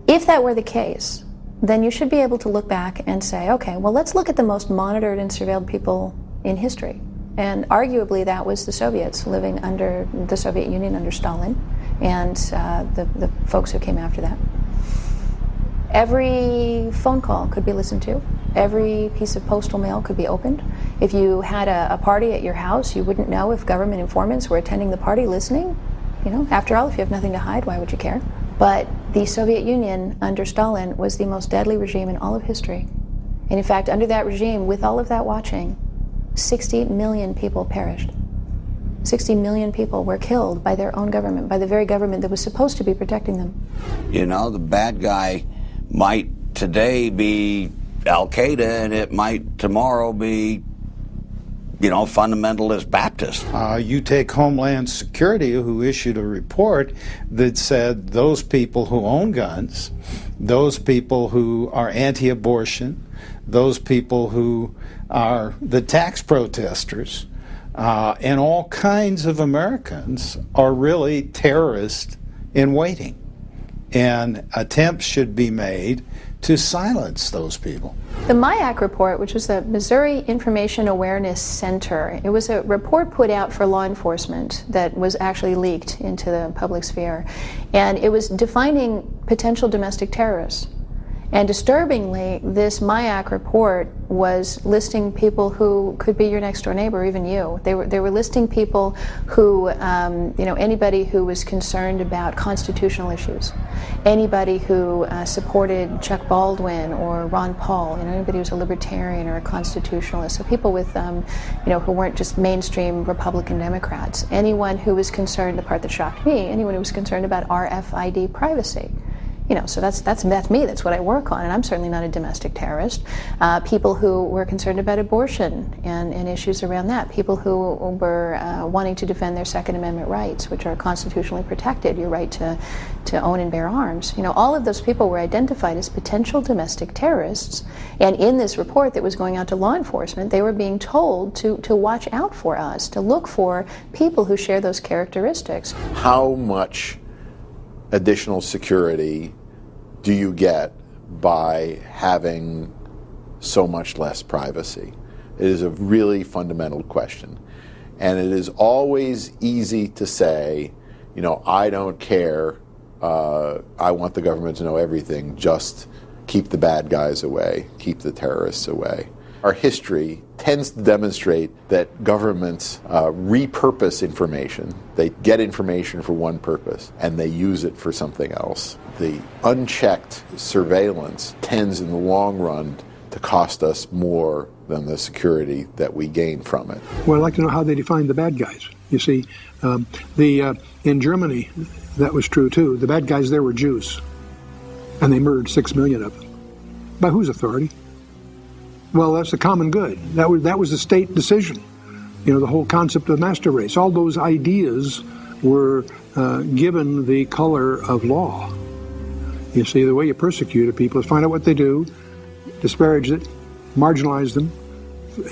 If that were the case, then you should be able to look back and say, okay, well, let's look at the most monitored and surveilled people in history. And arguably that was the Soviets living under the Soviet Union under Stalin and the folks who came after that. Every phone call could be listened to. Every piece of postal mail could be opened. If you had a party at your house, you wouldn't know if government informants were attending the party listening. After all, if you have nothing to hide, why would you care? But the Soviet Union under Stalin was the most deadly regime in all of history. And in fact, under that regime, with all of that watching, 60 million people perished. 60 million people were killed by their own government, by the very government that was supposed to be protecting them. The bad guy might today be Al-Qaeda, and it might tomorrow be fundamentalist Baptist. You take Homeland Security, who issued a report that said those people who own guns, those people who are anti-abortion, those people who are the tax protesters, and all kinds of Americans are really terrorists in waiting. And attempts should be made to silence those people. The MIAC report, which was the Missouri Information Awareness Center, it was a report put out for law enforcement that was actually leaked into the public sphere. And it was defining potential domestic terrorists. And disturbingly, this MIAC report was listing people who could be your next door neighbor, even you. They were listing people who, anybody who was concerned about constitutional issues, anybody who supported Chuck Baldwin or Ron Paul, anybody who was a libertarian or a constitutionalist. So people with, who weren't just mainstream Republican Democrats. Anyone who was concerned, the part that shocked me, anyone who was concerned about RFID privacy. So that's me, that's what I work on, and I'm certainly not a domestic terrorist. People who were concerned about abortion and issues around that. People who were wanting to defend their Second Amendment rights, which are constitutionally protected, your right to own and bear arms. All of those people were identified as potential domestic terrorists, and in this report that was going out to law enforcement, they were being told to watch out for us, to look for people who share those characteristics. How much additional security do you get by having so much less privacy? It is a really fundamental question. And it is always easy to say, you know, I don't care, I want the government to know everything, just keep the bad guys away, keep the terrorists away. Our history tends to demonstrate that governments repurpose information. They get information for one purpose, and they use it for something else. The unchecked surveillance tends, in the long run, to cost us more than the security that we gain from it. Well, I'd like to know how they define the bad guys. You see, in Germany, that was true too. The bad guys there were Jews, and they murdered 6 million of them. By whose authority? Well, that's the common good. That was the state decision. You know, the whole concept of master race. All those ideas were given the color of law. You see, the way you persecute a people is find out what they do, disparage it, marginalize them,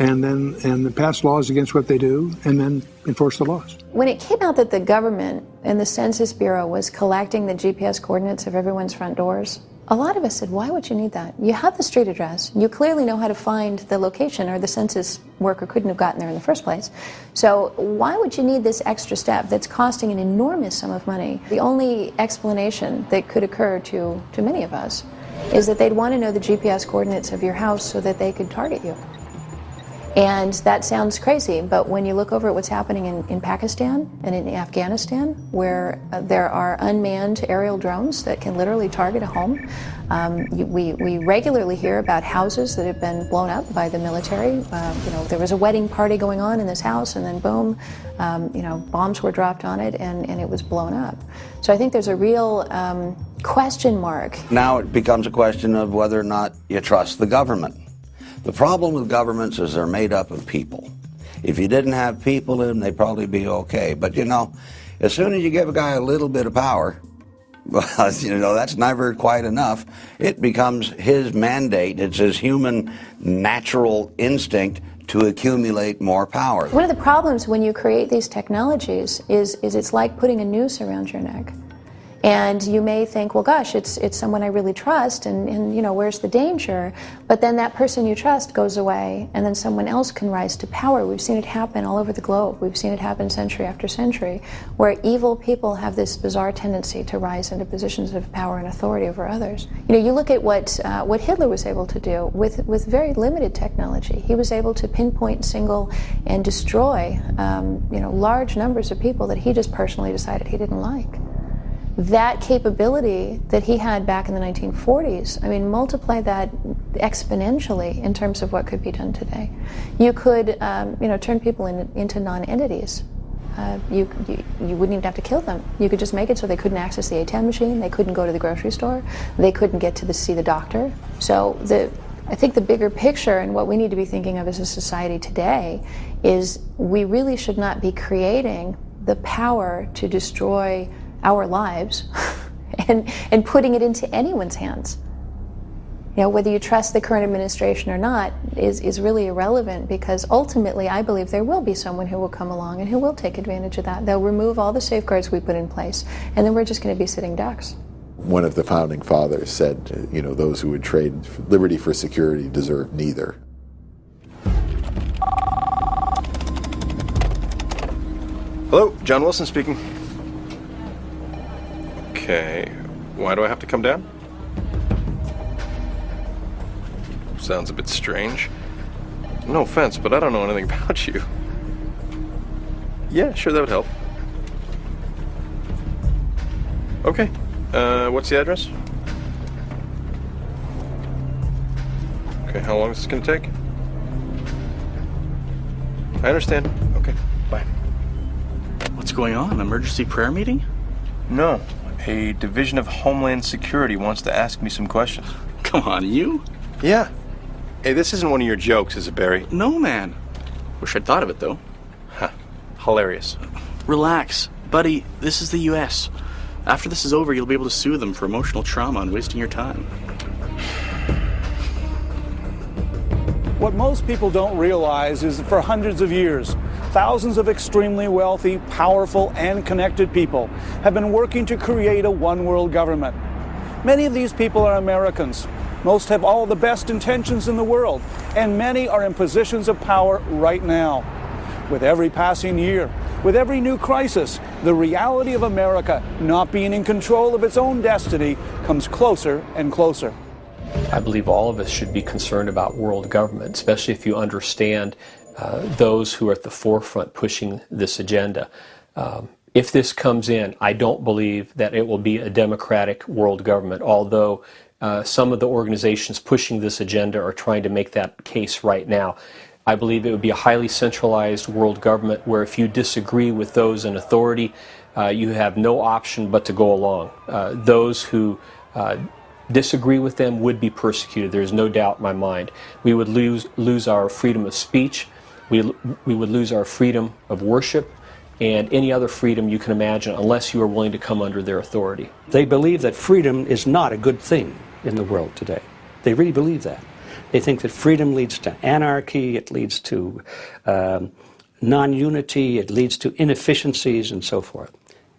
and then pass laws against what they do, and then enforce the laws. When it came out that the government and the Census Bureau was collecting the GPS coordinates of everyone's front doors, a lot of us said, why would you need that? You have the street address. You clearly know how to find the location, or the census worker couldn't have gotten there in the first place. So why would you need this extra step that's costing an enormous sum of money? The only explanation that could occur to many of us is that they'd want to know the GPS coordinates of your house so that they could target you. And that sounds crazy, but when you look over at what's happening in Pakistan and in Afghanistan, where there are unmanned aerial drones that can literally target a home, we regularly hear about houses that have been blown up by the military. There was a wedding party going on in this house, and then boom, bombs were dropped on it, and it was blown up. So I think there's a real question mark. Now it becomes a question of whether or not you trust the government. The problem with governments is they're made up of people. If you didn't have people in them, they'd probably be okay. But, you know, as soon as you give a guy a little bit of power, well, you know, that's never quite enough. It becomes his mandate. It's his human natural instinct to accumulate more power. One of the problems when you create these technologies is it's like putting a noose around your neck. And you may think, well, gosh, it's someone I really trust, and you know, where's the danger? But then that person you trust goes away, and then someone else can rise to power. We've seen it happen all over the globe. We've seen it happen century after century, where evil people have this bizarre tendency to rise into positions of power and authority over others. You know, you look at what Hitler was able to do with very limited technology. He was able to pinpoint, single, and destroy large numbers of people that he just personally decided he didn't like. That capability that he had back in the 1940s, I mean, multiply that exponentially in terms of what could be done today. You could, turn people into non-entities. You wouldn't even have to kill them. You could just make it so they couldn't access the ATM machine, they couldn't go to the grocery store, they couldn't get to see the doctor. So I think the bigger picture and what we need to be thinking of as a society today is we really should not be creating the power to destroy our lives and putting it into anyone's hands. You know, whether you trust the current administration or not is really irrelevant, because ultimately I believe there will be someone who will come along and who will take advantage of that. They'll remove all the safeguards we put in place, and then we're just going to be sitting ducks. One of the founding fathers said, you know, those who would trade liberty for security deserve neither. Hello, John Wilson speaking. Okay, why do I have to come down? Sounds a bit strange. No offense, but I don't know anything about you. Yeah, sure, that would help. Okay, what's the address? Okay, how long is this gonna take? I understand. Okay, bye. What's going on? Emergency prayer meeting? No. A Division of Homeland Security wants to ask me some questions. Come on, you? Yeah. Hey, this isn't one of your jokes, is it, Barry? No, man. Wish I'd thought of it, though. Huh. Hilarious. Relax. Buddy, this is the U.S. After this is over, you'll be able to sue them for emotional trauma and wasting your time. What most people don't realize is that for hundreds of years, thousands of extremely wealthy, powerful, and connected people have been working to create a one-world government. Many of these people are Americans. Most have all the best intentions in the world, and many are in positions of power right now. With every passing year, with every new crisis, the reality of America not being in control of its own destiny comes closer and closer. I believe all of us should be concerned about world government, especially if you understand those who are at the forefront pushing this agenda. If this comes in, I don't believe that it will be a democratic world government, although some of the organizations pushing this agenda are trying to make that case right now. I believe it would be a highly centralized world government where if you disagree with those in authority, you have no option but to go along. Those who disagree with them would be persecuted. There's no doubt in my mind. We would lose our freedom of speech. We would lose our freedom of worship and any other freedom you can imagine unless you are willing to come under their authority. They believe that freedom is not a good thing in the world today. They really believe that. They think that freedom leads to anarchy, it leads to non-unity, it leads to inefficiencies and so forth.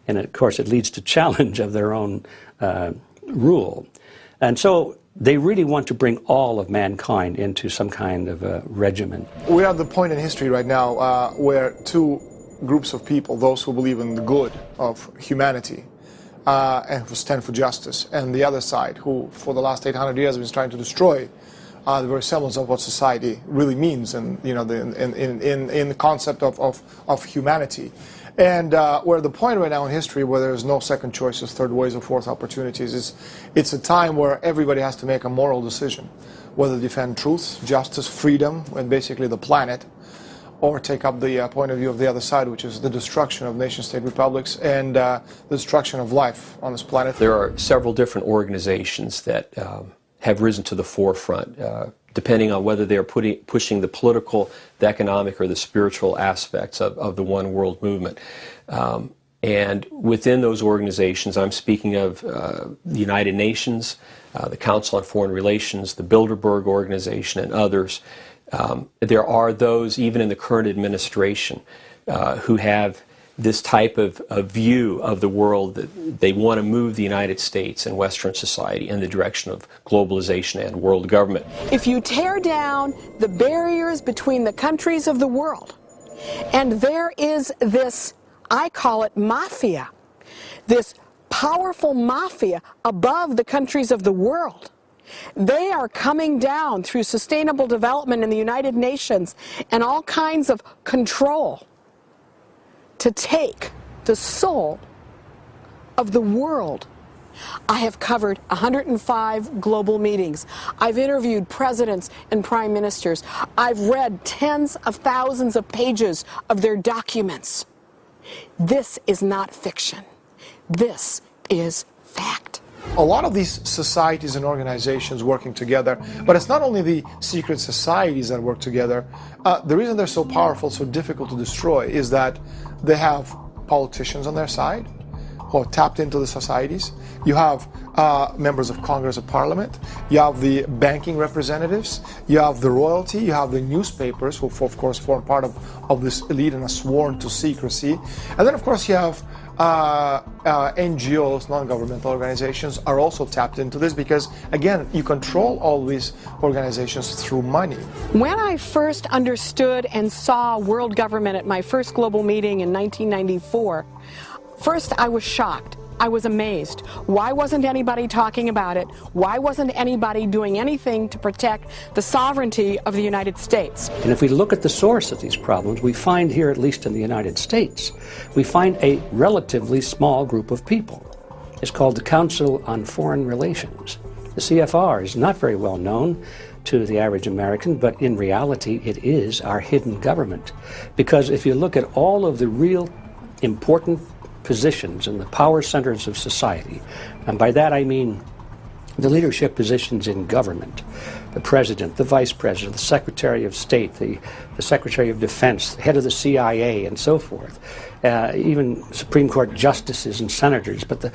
And of course it leads to challenge of their own rule. And so they really want to bring all of mankind into some kind of a regimen. We're at the point in history right now where two groups of people, those who believe in the good of humanity and who stand for justice, and the other side, who for the last 800 years have been trying to destroy the very semblance of what society really means, and in the concept of humanity. And we're at the point right now in history where there's no second choices, third ways, or fourth opportunities. It's a time where everybody has to make a moral decision, whether to defend truth, justice, freedom, and basically the planet, or take up the point of view of the other side, which is the destruction of nation-state republics and the destruction of life on this planet. There are several different organizations that have risen to the forefront, depending on whether they're pushing the political, the economic, or the spiritual aspects of the One World movement. And within those organizations, I'm speaking of the United Nations, the Council on Foreign Relations, the Bilderberg Organization, and others. There are those, even in the current administration, who have this type of view of the world that they want to move the United States and Western society in the direction of globalization and world government. If you tear down the barriers between the countries of the world, and there is this, I call it mafia, this powerful mafia above the countries of the world, they are coming down through sustainable development in the United Nations and all kinds of control to take the soul of the world. I have covered 105 global meetings. I've interviewed presidents and prime ministers. I've read tens of thousands of pages of their documents. This is not fiction. This is fact. A lot of these societies and organizations working together, but it's not only the secret societies that work together. The reason they're so powerful, so difficult to destroy, is that they have politicians on their side who are tapped into the societies. You have members of Congress or Parliament. You have the banking representatives. You have the royalty. You have the newspapers, who of course form part of this elite and are sworn to secrecy. And then of course you have NGOs, non-governmental organizations, are also tapped into this because, again, you control all these organizations through money. When I first understood and saw world government at my first global meeting in 1994, first I was shocked. I was amazed. Why wasn't anybody talking about it? Why wasn't anybody doing anything to protect the sovereignty of the United States? And if we look at the source of these problems, we find here, at least in the United States, we find a relatively small group of people. It's called the Council on Foreign Relations. The CFR is not very well known to the average American, but in reality it is our hidden government. Because if you look at all of the real important positions in the power centers of society, and by that I mean the leadership positions in government, the President, the Vice President, the Secretary of State, the Secretary of Defense, the head of the CIA, and so forth. Even Supreme Court justices and senators, but the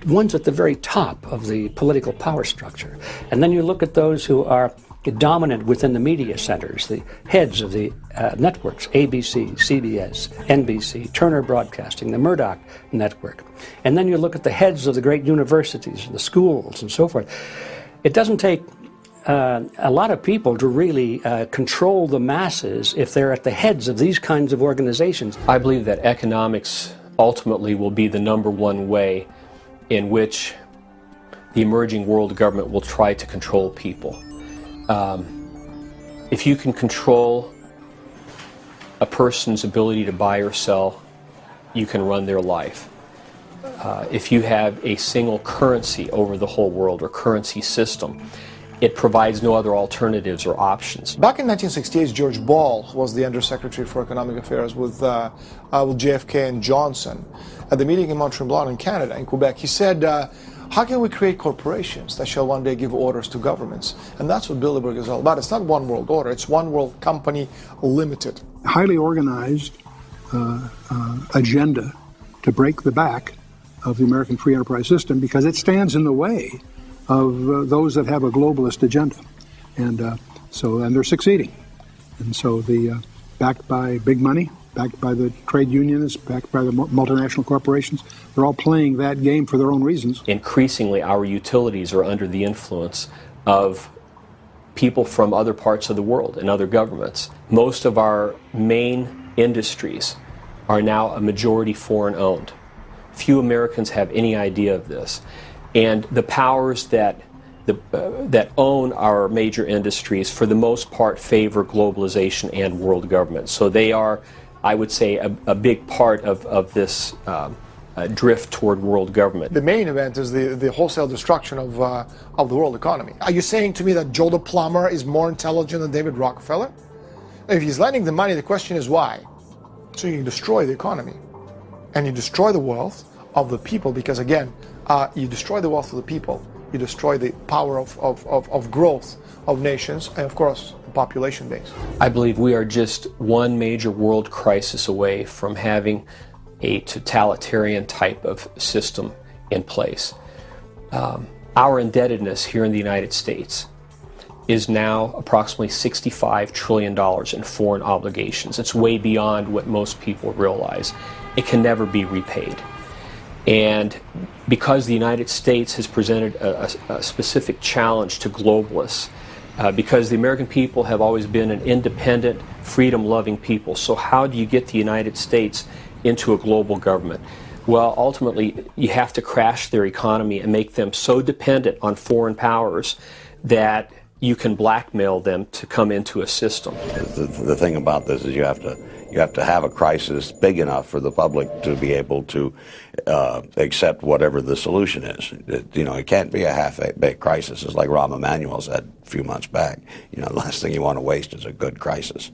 ones at the very top of the political power structure. And then you look at those who are dominant within the media centers, the heads of the networks, ABC, CBS, NBC, Turner Broadcasting, the Murdoch Network. And then you look at the heads of the great universities, the schools, and so forth. It doesn't take a lot of people to really control the masses if they're at the heads of these kinds of organizations. I believe that economics ultimately will be the #1 way in which the emerging world government will try to control people. If you can control a person's ability to buy or sell, you can run their life. If you have a single currency over the whole world or currency system, it provides no other alternatives or options. Back in 1968, George Ball was the Undersecretary for Economic Affairs with JFK and Johnson. At the meeting in Mont-Tremblant in Canada, in Quebec, he said, how can we create corporations that shall one day give orders to governments? And that's what Bilderberg is all about. It's not one world order, it's one world company limited. Highly organized agenda to break the back of the American free enterprise system because it stands in the way of those that have a globalist agenda. And they're succeeding. And so backed by big money, backed by the trade unionists, backed by the multinational corporations, they're all playing that game for their own reasons. Increasingly, our utilities are under the influence of people from other parts of the world and other governments. Most of our main industries are now a majority foreign owned. Few Americans have any idea of this. And the powers that own our major industries, for the most part, favor globalization and world government. So they are, I would say, a big part of this drift toward world government. The main event is the wholesale destruction of the world economy. Are you saying to me that Joe the plumber is more intelligent than David Rockefeller? If he's lending the money, the question is why? So you destroy the economy. And you destroy the wealth of the people because, again, you destroy the wealth of the people, you destroy the power of growth of nations, and of course, the population base. I believe we are just one major world crisis away from having a totalitarian type of system in place. Our indebtedness here in the United States is now approximately $65 trillion in foreign obligations. It's way beyond what most people realize. It can never be repaid. And because the United States has presented a specific challenge to globalists, because the American people have always been an independent, freedom-loving people, so how do you get the United States into a global government? Well, ultimately, you have to crash their economy and make them so dependent on foreign powers that you can blackmail them to come into a system. The thing about this is you have to have a crisis big enough for the public to be able to accept whatever the solution is. It can't be a half-baked crisis, as like Rahm Emanuel said a few months back. The last thing you want to waste is a good crisis.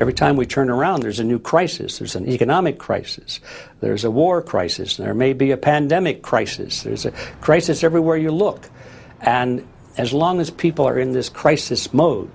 Every time we turn around, there's a new crisis. There's an economic crisis. There's a war crisis. There may be a pandemic crisis. There's a crisis everywhere you look. And as long as people are in this crisis mode,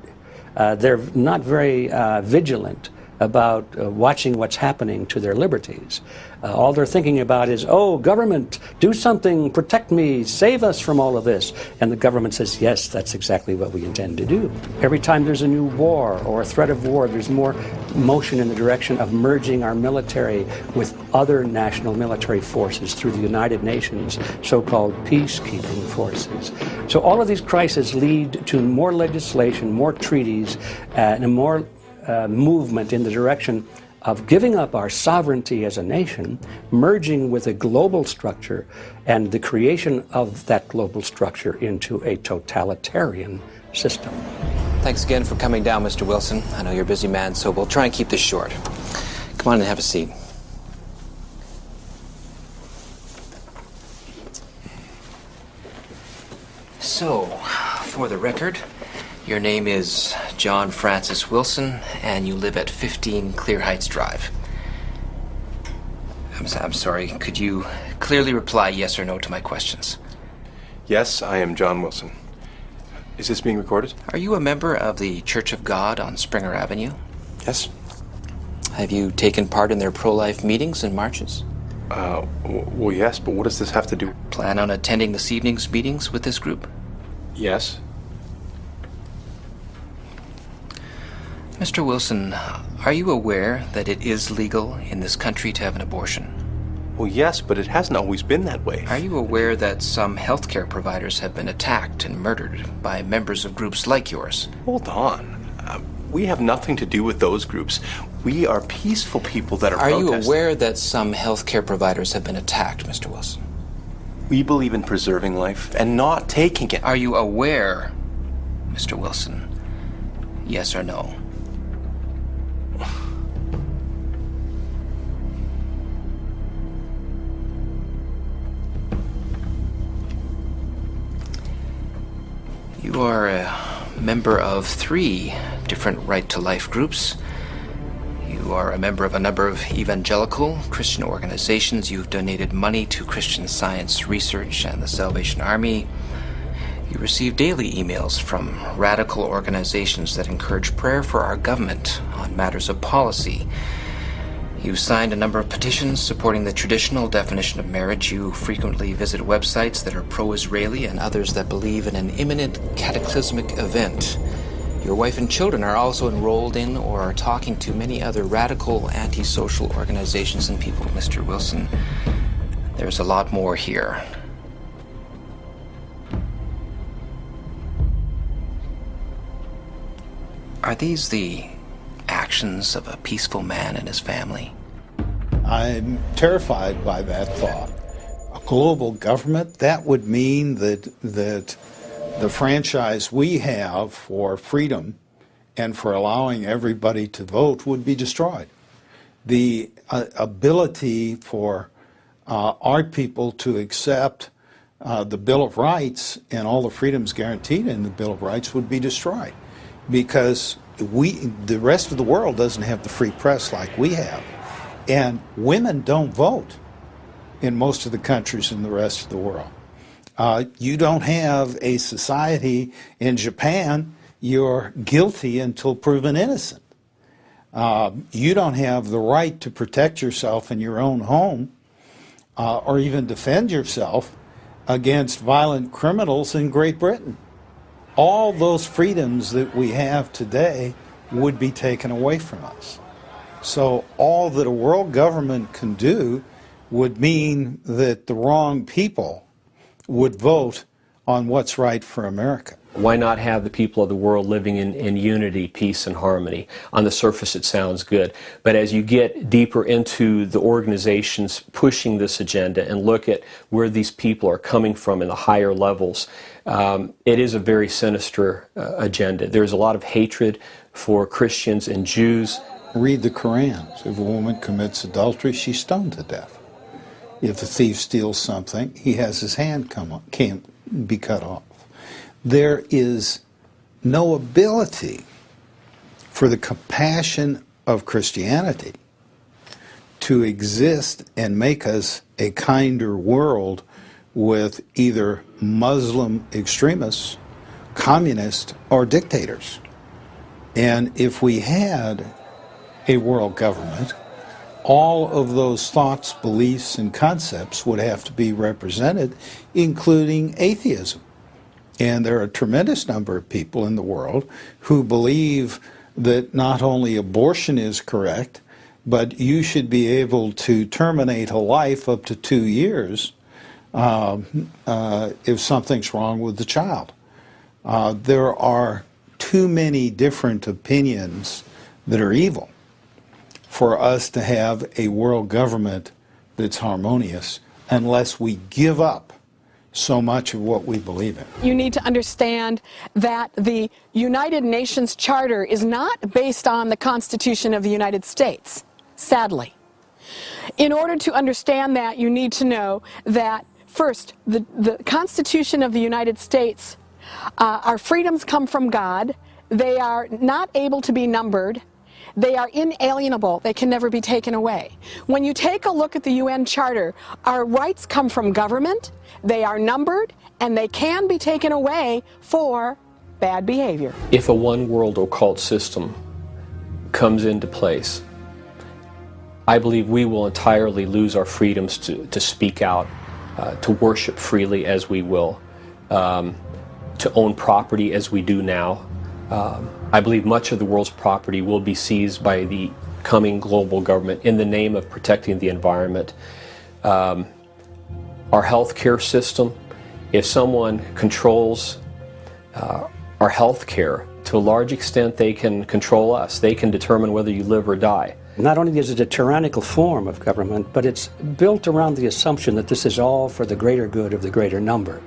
they're not very vigilant about watching what's happening to their liberties. All they're thinking about is, oh, government, do something, protect me, save us from all of this. And the government says, yes, that's exactly what we intend to do. Every time there's a new war or a threat of war, there's more motion in the direction of merging our military with other national military forces through the United Nations, so-called peacekeeping forces. So all of these crises lead to more legislation, more treaties, and a more movement in the direction of giving up our sovereignty as a nation, merging with a global structure, and the creation of that global structure into a totalitarian system. Thanks again for coming down, Mr. Wilson. I know you're a busy man, so we'll try and keep this short. Come on and have a seat. So, for the record, your name is John Francis Wilson, and you live at 15 Clear Heights Drive. I'm sorry, could you clearly reply yes or no to my questions? Yes, I am John Wilson. Is this being recorded? Are you a member of the Church of God on Springer Avenue? Yes. Have you taken part in their pro-life meetings and marches? Well, yes, but what does this have to do? Plan on attending this evening's meetings with this group? Yes. Mr. Wilson, are you aware that it is legal in this country to have an abortion? Well, yes, but it hasn't always been that way. Are you aware that some healthcare providers have been attacked and murdered by members of groups like yours? Hold on. We have nothing to do with those groups. We are peaceful people that are protesting. Are you aware that some healthcare providers have been attacked, Mr. Wilson? We believe in preserving life and not taking it. Are you aware, Mr. Wilson? Yes or no? You are a member of 3 different right-to-life groups. You are a member of a number of evangelical Christian organizations. You've donated money to Christian Science Research and the Salvation Army. You receive daily emails from radical organizations that encourage prayer for our government on matters of policy. You signed a number of petitions supporting the traditional definition of marriage. You frequently visit websites that are pro-Israeli and others that believe in an imminent cataclysmic event. Your wife and children are also enrolled in or are talking to many other radical anti-social organizations and people. Mr. Wilson, there's a lot more here. Are these the actions of a peaceful man and his family? I'm terrified by that thought. A global government, that would mean that the franchise we have for freedom and for allowing everybody to vote would be destroyed. The ability for our people to accept the Bill of Rights and all the freedoms guaranteed in the Bill of Rights would be destroyed, because the rest of the world doesn't have the free press like we have. And women don't vote in most of the countries in the rest of the world. You don't have a society in Japan, you're guilty until proven innocent. You don't have the right to protect yourself in your own home or even defend yourself against violent criminals in Great Britain. All those freedoms that we have today would be taken away from us. So all that a world government can do would mean that the wrong people would vote on what's right for America. Why not have the people of the world living in unity, peace, and harmony? On the surface, it sounds good. But as you get deeper into the organizations pushing this agenda and look at where these people are coming from in the higher levels, it is a very sinister agenda. There's a lot of hatred for Christians and Jews. Read the Quran. If a woman commits adultery, she's stoned to death. If a thief steals something, he has his hand can't be cut off. There is no ability for the compassion of Christianity to exist and make us a kinder world with either Muslim extremists, communists, or dictators. And if we had a world government, all of those thoughts, beliefs, and concepts would have to be represented, including atheism. And there are a tremendous number of people in the world who believe that not only abortion is correct, but you should be able to terminate a life up to 2 years if something's wrong with the child. There are too many different opinions that are evil for us to have a world government that's harmonious unless we give up so much of what we believe in. You need to understand that the United Nations Charter is not based on the Constitution of the United States, sadly. In order to understand that, you need to know that, first, the Constitution of the United States, our freedoms come from God. They are not able to be numbered. They are inalienable. They can never be taken away. When you take a look at the UN Charter, our rights come from government, they are numbered, and they can be taken away for bad behavior. If a one world occult system comes into place, I believe we will entirely lose our freedoms to speak out, to worship freely as we will, to own property as we do now. I believe much of the world's property will be seized by the coming global government in the name of protecting the environment. Our healthcare system, if someone controls our health care, to a large extent they can control us. They can determine whether you live or die. Not only is it a tyrannical form of government, but it's built around the assumption that this is all for the greater good of the greater number.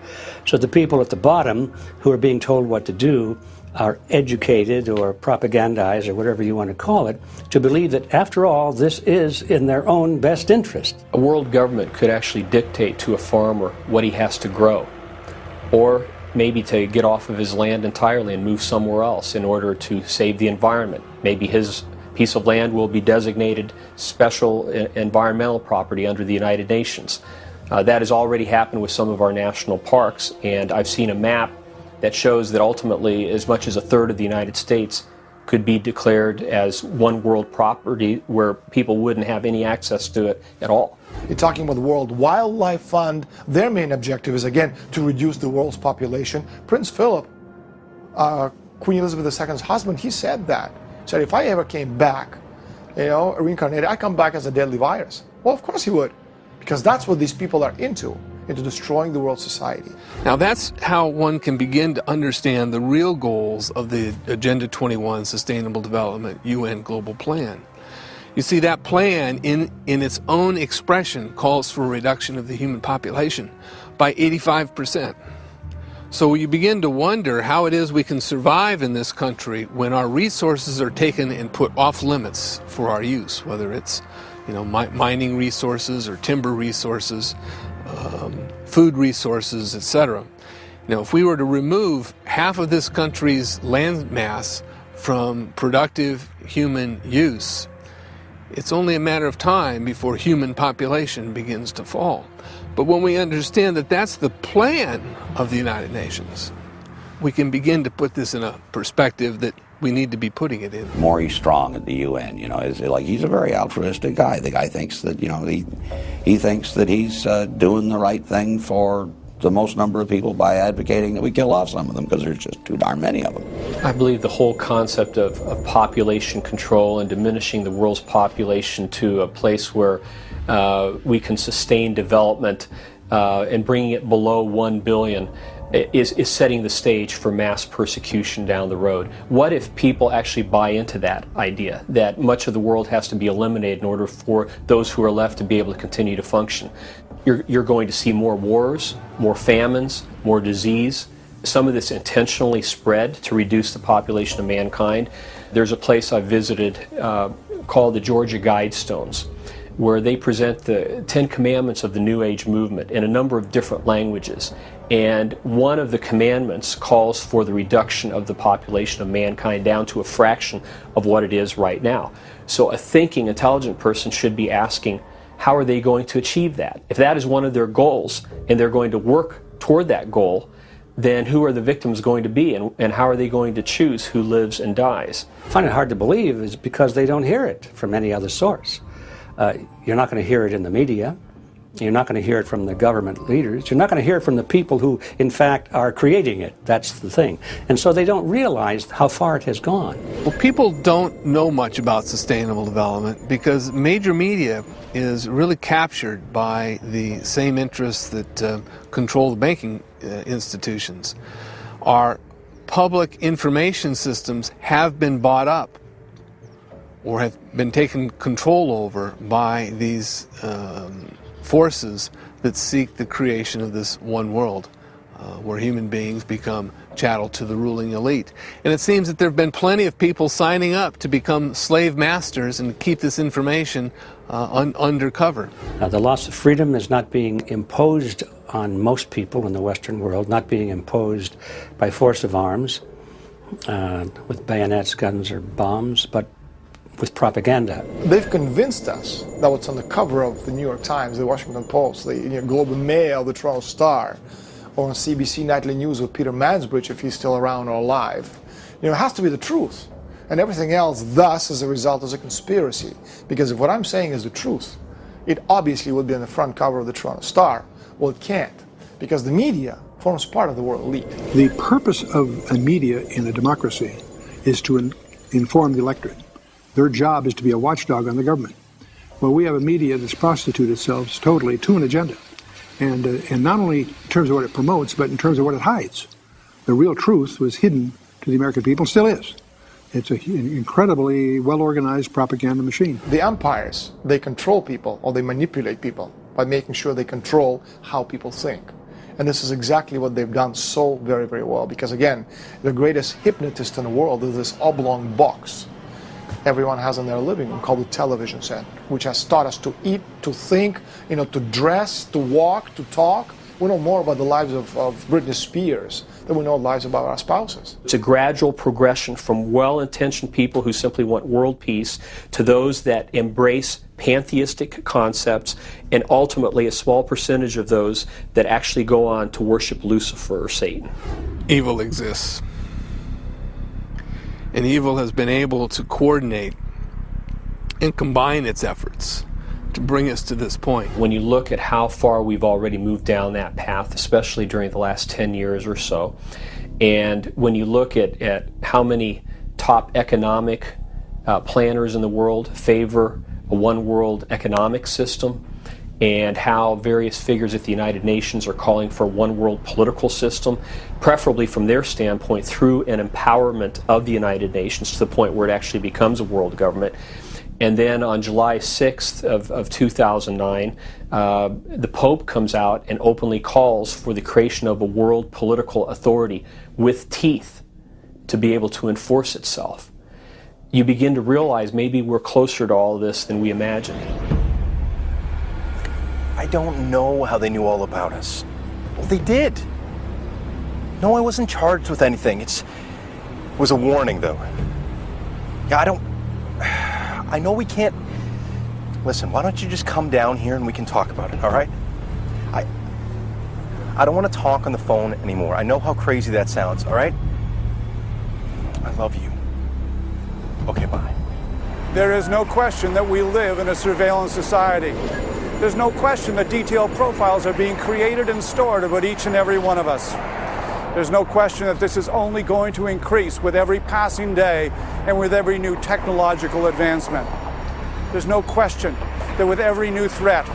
So the people at the bottom who are being told what to do are educated or propagandized or whatever you want to call it to believe that after all this is in their own best interest. A world government could actually dictate to a farmer what he has to grow, or maybe to get off of his land entirely and move somewhere else in order to save the environment. Maybe his piece of land will be designated special environmental property under the United Nations. That has already happened with some of our national parks, and I've seen a map that shows that ultimately as much as a third of the United States could be declared as one world property where people wouldn't have any access to it at all. You're talking about the World Wildlife Fund. Their main objective is, again, to reduce the world's population. Prince Philip, Queen Elizabeth II's husband, he said that. He said, if I ever came back, reincarnated, I come back as a deadly virus. Well, of course he would, because that's what these people are into destroying the world society. Now that's how one can begin to understand the real goals of the Agenda 21 Sustainable Development UN Global Plan. You see, that plan in its own expression calls for a reduction of the human population by 85%. So you begin to wonder how it is we can survive in this country when our resources are taken and put off limits for our use, whether it's mining resources or timber resources, food resources, etc. If we were to remove half of this country's land mass from productive human use, it's only a matter of time before human population begins to fall. But when we understand that that's the plan of the United Nations, we can begin to put this in a perspective that we need to be putting it in. Maurice Strong at the UN, is like, he's a very altruistic guy. The guy thinks that, he thinks that he's doing the right thing for the most number of people by advocating that we kill off some of them because there's just too darn many of them. I believe the whole concept of population control and diminishing the world's population to a place where we can sustain development and bringing it below 1 billion is setting the stage for mass persecution down the road. What if people actually buy into that idea, that much of the world has to be eliminated in order for those who are left to be able to continue to function? You're going to see more wars, more famines, more disease. Some of this intentionally spread to reduce the population of mankind. There's a place I visited called the Georgia Guidestones, where they present the 10 Commandments of the New Age movement in a number of different languages. And one of the commandments calls for the reduction of the population of mankind down to a fraction of what it is right now. So a thinking, intelligent person should be asking, how are they going to achieve that? If that is one of their goals and they're going to work toward that goal, then who are the victims going to be, and how are they going to choose who lives and dies? I find it hard to believe is because they don't hear it from any other source. You're not going to hear it in the media. You're not going to hear it from the government leaders. You're not going to hear it from the people who, in fact, are creating it. That's the thing. And so they don't realize how far it has gone. Well, people don't know much about sustainable development because major media is really captured by the same interests that control the banking institutions. Our public information systems have been bought up or have been taken control over by these forces that seek the creation of this one world where human beings become chattel to the ruling elite. And it seems that there have been plenty of people signing up to become slave masters and keep this information undercover. The loss of freedom is not being imposed on most people in the Western world, not being imposed by force of arms with bayonets, guns, or bombs, but with propaganda. They've convinced us that what's on the cover of the New York Times, the Washington Post, the Globe and Mail, the Toronto Star, or on CBC Nightly News with Peter Mansbridge, if he's still around or alive. You know, it has to be the truth. And everything else, thus, as a result, is a conspiracy. Because if what I'm saying is the truth, it obviously would be on the front cover of the Toronto Star. Well, it can't, because the media forms part of the world elite. The purpose of a media in a democracy is to inform the electorate. Their job is to be a watchdog on the government. Well, we have a media that's prostituted itself totally to an agenda. And not only in terms of what it promotes, but in terms of what it hides. The real truth was hidden to the American people, still is. It's an incredibly well-organized propaganda machine. The empires, they control people, or they manipulate people by making sure they control how people think. And this is exactly what they've done so very, very well. Because again, the greatest hypnotist in the world is this oblong box everyone has in their living room called the television set, which has taught us to eat, to think, you know, to dress, to walk, to talk. We know more about the lives of Britney Spears than we know lives about our spouses. It's a gradual progression from well-intentioned people who simply want world peace to those that embrace pantheistic concepts, and ultimately a small percentage of those that actually go on to worship Lucifer or Satan. Evil exists. And evil has been able to coordinate and combine its efforts to bring us to this point. When you look at how far we've already moved down that path, especially during the last 10 years or so, and when you look at how many top economic planners in the world favor a one-world economic system, and how various figures at the United Nations are calling for a one-world political system, preferably from their standpoint through an empowerment of the United Nations to the point where it actually becomes a world government. And then on July 6th of 2009, the Pope comes out and openly calls for the creation of a world political authority with teeth to be able to enforce itself. You begin to realize maybe we're closer to all of this than we imagined. I don't know how they knew all about us. Well, they did. No, I wasn't charged with anything. It was a warning, though. Yeah, I know we can't... Listen, why don't you just come down here and we can talk about it, all right? I don't want to talk on the phone anymore. I know how crazy that sounds, all right? I love you. Okay, bye. There is no question that we live in a surveillance society. There's no question that detailed profiles are being created and stored about each and every one of us. There's no question that this is only going to increase with every passing day and with every new technological advancement. There's no question that with every new threat,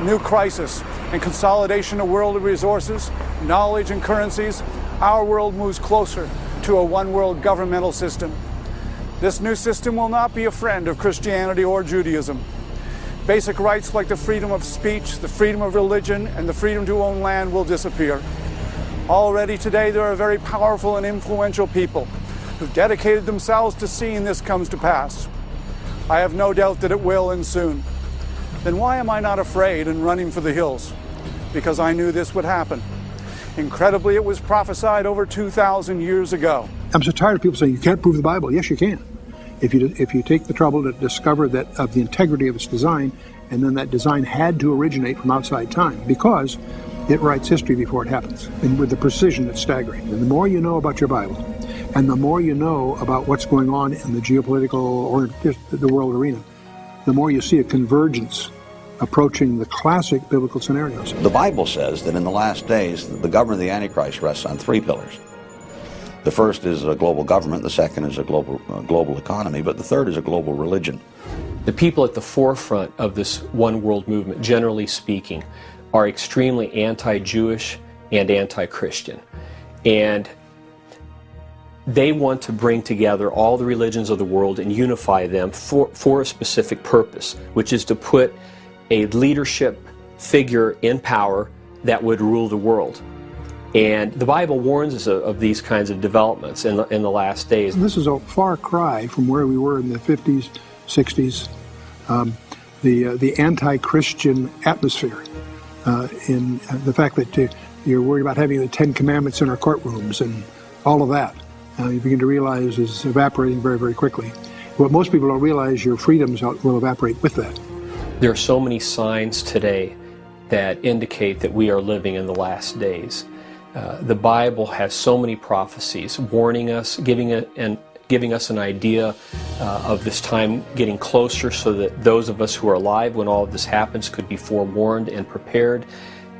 new crisis, and consolidation of world resources, knowledge, and currencies, our world moves closer to a one-world governmental system. This new system will not be a friend of Christianity or Judaism. Basic rights like the freedom of speech, the freedom of religion, and the freedom to own land will disappear. Already today, there are very powerful and influential people who've dedicated themselves to seeing this come to pass. I have no doubt that it will, and soon. Then why am I not afraid and running for the hills? Because I knew this would happen. Incredibly, it was prophesied over 2,000 years ago. I'm so tired of people saying you can't prove the Bible. Yes, you can. If you take the trouble to discover that of the integrity of its design, and then that design had to originate from outside time, because it writes history before it happens, and with a precision that's staggering. And the more you know about your Bible, and the more you know about what's going on in the geopolitical or just the world arena, the more you see a convergence approaching the classic biblical scenarios. The Bible says that in the last days, the government of the Antichrist rests on three pillars. The first is a global government, the second is a global economy, but the third is a global religion. The people at the forefront of this one world movement, generally speaking, are extremely anti-Jewish and anti-Christian. And they want to bring together all the religions of the world and unify them for a specific purpose, which is to put a leadership figure in power that would rule the world. And the Bible warns us of these kinds of developments in the last days. This is a far cry from where we were in the 50s, 60s, the anti-Christian atmosphere, in the fact that you're worried about having the 10 Commandments in our courtrooms and all of that. You begin to realize is evaporating very, very quickly. What most people don't realize, your freedoms will evaporate with that. There are so many signs today that indicate that we are living in the last days. The Bible has so many prophecies warning us, giving us an idea of this time getting closer so that those of us who are alive when all of this happens could be forewarned and prepared.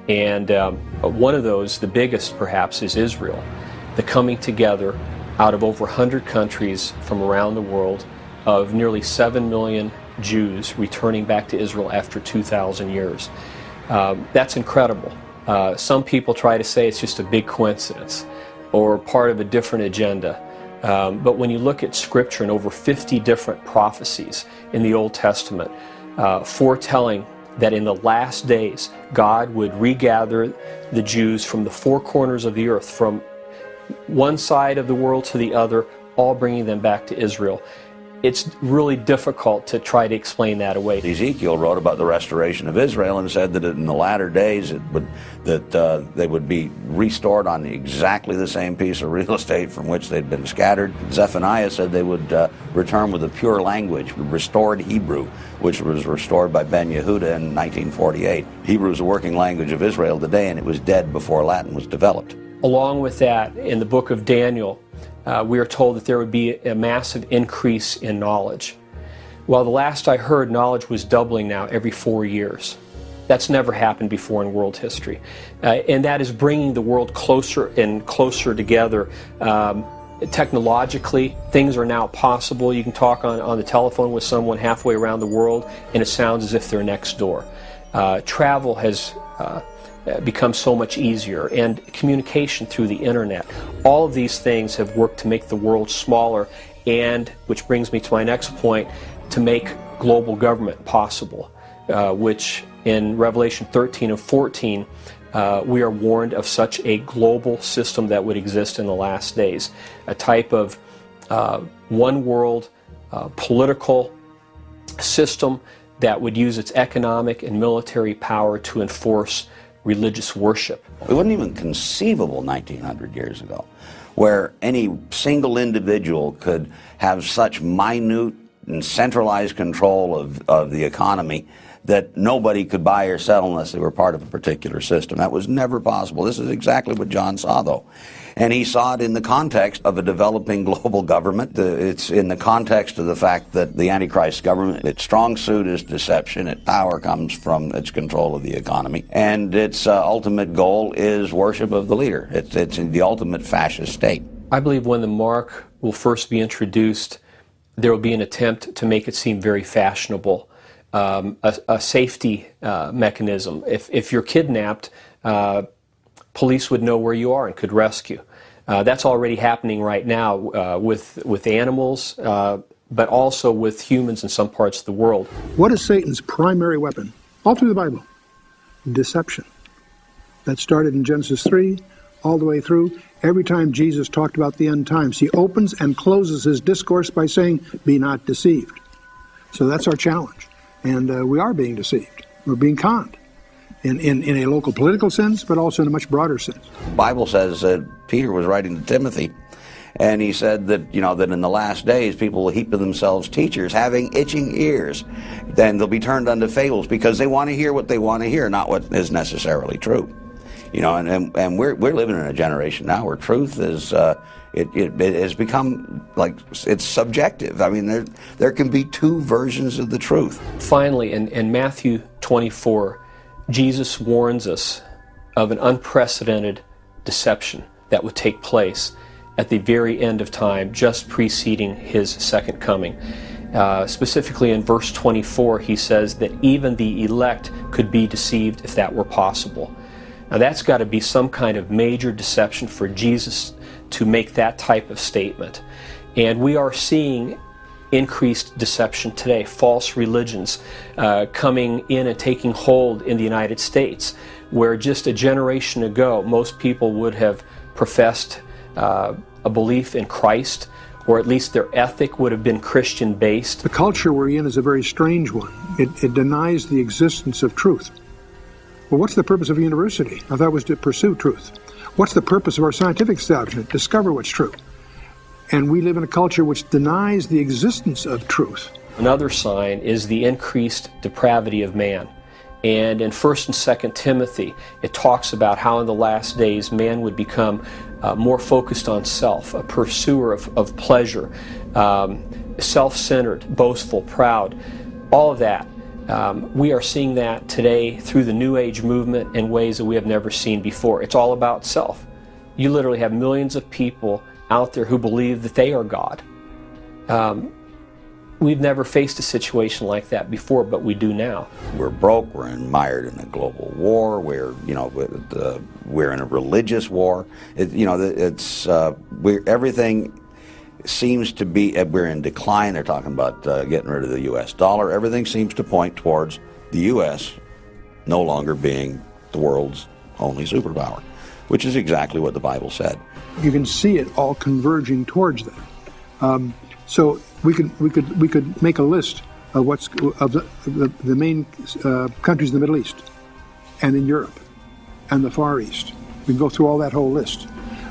And one of those, the biggest perhaps, is Israel. The coming together out of over 100 countries from around the world of nearly 7 million Jews returning back to Israel after 2,000 years. That's incredible. Some people try to say it's just a big coincidence or part of a different agenda. But when you look at Scripture and over 50 different prophecies in the Old Testament foretelling that in the last days God would regather the Jews from the four corners of the earth, from one side of the world to the other, all bringing them back to Israel. It's really difficult to try to explain that away. Ezekiel wrote about the restoration of Israel and said that in the latter days they would be restored on exactly the same piece of real estate from which they'd been scattered. Zephaniah said they would return with a pure language, restored Hebrew, which was restored by Ben Yehuda in 1948. Hebrew is a working language of Israel today, and it was dead before Latin was developed. Along with that, in the book of Daniel, we are told that there would be a massive increase in knowledge. Well, the last I heard, knowledge was doubling now every 4 years. That's never happened before in world history. And that is bringing the world closer and closer together. Technologically, things are now possible. You can talk on the telephone with someone halfway around the world, and it sounds as if they're next door. Travel has become so much easier, and communication through the internet. All of these things have worked to make the world smaller, and, which brings me to my next point, to make global government possible, which in Revelation 13 and 14, we are warned of such a global system that would exist in the last days, a type of one world political system that would use its economic and military power to enforce religious worship. It wasn't even conceivable 1900 years ago, where any single individual could have such minute and centralized control of the economy that nobody could buy or sell unless they were part of a particular system. That was never possible. This is exactly what John saw, though. And he saw it in the context of a developing global government. It's in the context of the fact that the Antichrist government, its strong suit is deception. Its power comes from its control of the economy. And its ultimate goal is worship of the leader. It's the ultimate fascist state. I believe when the mark will first be introduced, there will be an attempt to make it seem very fashionable. A safety mechanism. If you're kidnapped, police would know where you are and could rescue. That's already happening right now with animals, but also with humans in some parts of the world. What is Satan's primary weapon? All through the Bible. Deception. That started in Genesis 3, all the way through. Every time Jesus talked about the end times, he opens and closes his discourse by saying, "Be not deceived." So that's our challenge. And we are being deceived. We're being conned. In a local political sense, but also in a much broader sense. The Bible says that Peter was writing to Timothy, and he said that, that in the last days people will heap to themselves teachers having itching ears. Then they'll be turned unto fables because they want to hear what they want to hear, not what is necessarily true. And we're living in a generation now where truth is it has become like it's subjective. I mean, there can be two versions of the truth. Finally, in Matthew 24. Jesus warns us of an unprecedented deception that would take place at the very end of time, just preceding his second coming. Specifically in verse 24, he says that even the elect could be deceived if that were possible. Now that's got to be some kind of major deception for Jesus to make that type of statement. And we are seeing increased deception today, false religions coming in and taking hold in the United States, where just a generation ago most people would have professed a belief in Christ, or at least their ethic would have been Christian-based. The culture we're in is a very strange one. It denies the existence of truth. Well, what's the purpose of a university? I thought it was to pursue truth. What's the purpose of our scientific establishment? Discover what's true. And we live in a culture which denies the existence of truth. Another sign is the increased depravity of man. And in 1st and 2nd Timothy, it talks about how in the last days man would become more focused on self, a pursuer of pleasure, self-centered, boastful, proud, all of that. We are seeing that today through the New Age movement in ways that we have never seen before. It's all about self. You literally have millions of people out there who believe that they are God. We've never faced a situation like that before, but we do now. We're broke. We're mired in a global war. We're in a religious war. Everything seems to be. We're in decline. They're talking about getting rid of the U.S. dollar. Everything seems to point towards the U.S. no longer being the world's only superpower, which is exactly what the Bible said. You can see it all converging towards that. So we could make a list of the main countries in the Middle East and in Europe and the Far East. We can go through all that whole list.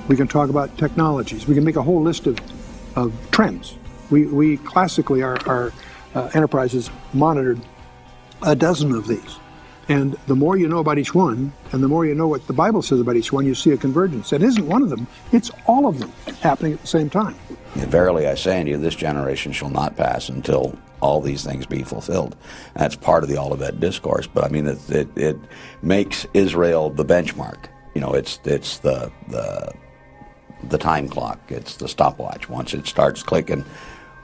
We can talk about technologies. We can make a whole list of trends. We classically, our enterprises monitored a dozen of these. And the more you know about each one, and the more you know what the Bible says about each one, you see a convergence. It isn't one of them, it's all of them happening at the same time. Verily I say unto you, this generation shall not pass until all these things be fulfilled. That's part of the Olivet Discourse, but I mean, it makes Israel the benchmark. It's the time clock, it's the stopwatch. Once it starts clicking,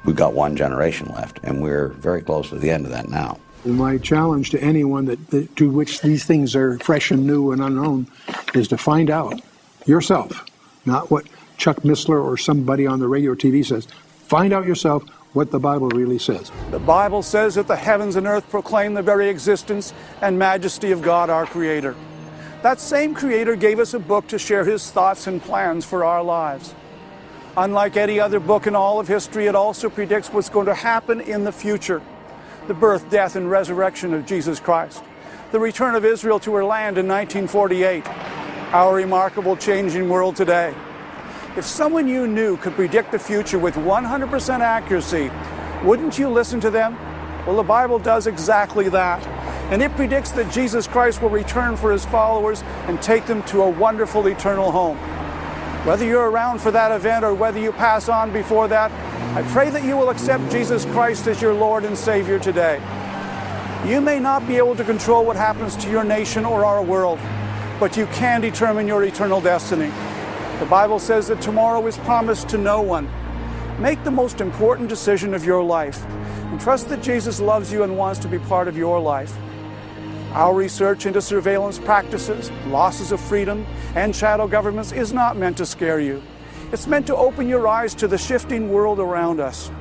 we've got one generation left, and we're very close to the end of that now. My challenge to anyone to which these things are fresh and new and unknown is to find out yourself, not what Chuck Missler or somebody on the radio or TV says. Find out yourself what the Bible really says. The Bible says that the heavens and earth proclaim the very existence and majesty of God, our Creator. That same Creator gave us a book to share His thoughts and plans for our lives. Unlike any other book in all of history, it also predicts what's going to happen in the future. The birth, death, and resurrection of Jesus Christ. The return of Israel to her land in 1948. Our remarkable changing world today. If someone you knew could predict the future with 100% accuracy, wouldn't you listen to them? Well, the Bible does exactly that. And it predicts that Jesus Christ will return for His followers and take them to a wonderful eternal home. Whether you're around for that event or whether you pass on before that, I pray that you will accept Jesus Christ as your Lord and Savior today. You may not be able to control what happens to your nation or our world, but you can determine your eternal destiny. The Bible says that tomorrow is promised to no one. Make the most important decision of your life and trust that Jesus loves you and wants to be part of your life. Our research into surveillance practices, losses of freedom, and shadow governments is not meant to scare you. It's meant to open your eyes to the shifting world around us.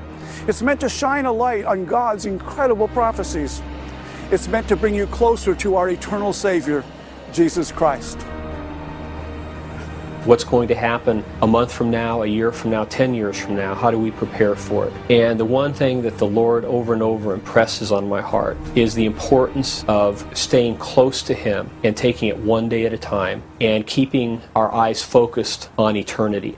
It's meant to shine a light on God's incredible prophecies. It's meant to bring you closer to our eternal Savior, Jesus Christ. What's going to happen a month from now, a year from now, 10 years from now? How do we prepare for it? And the one thing that the Lord over and over impresses on my heart is the importance of staying close to Him and taking it one day at a time and keeping our eyes focused on eternity.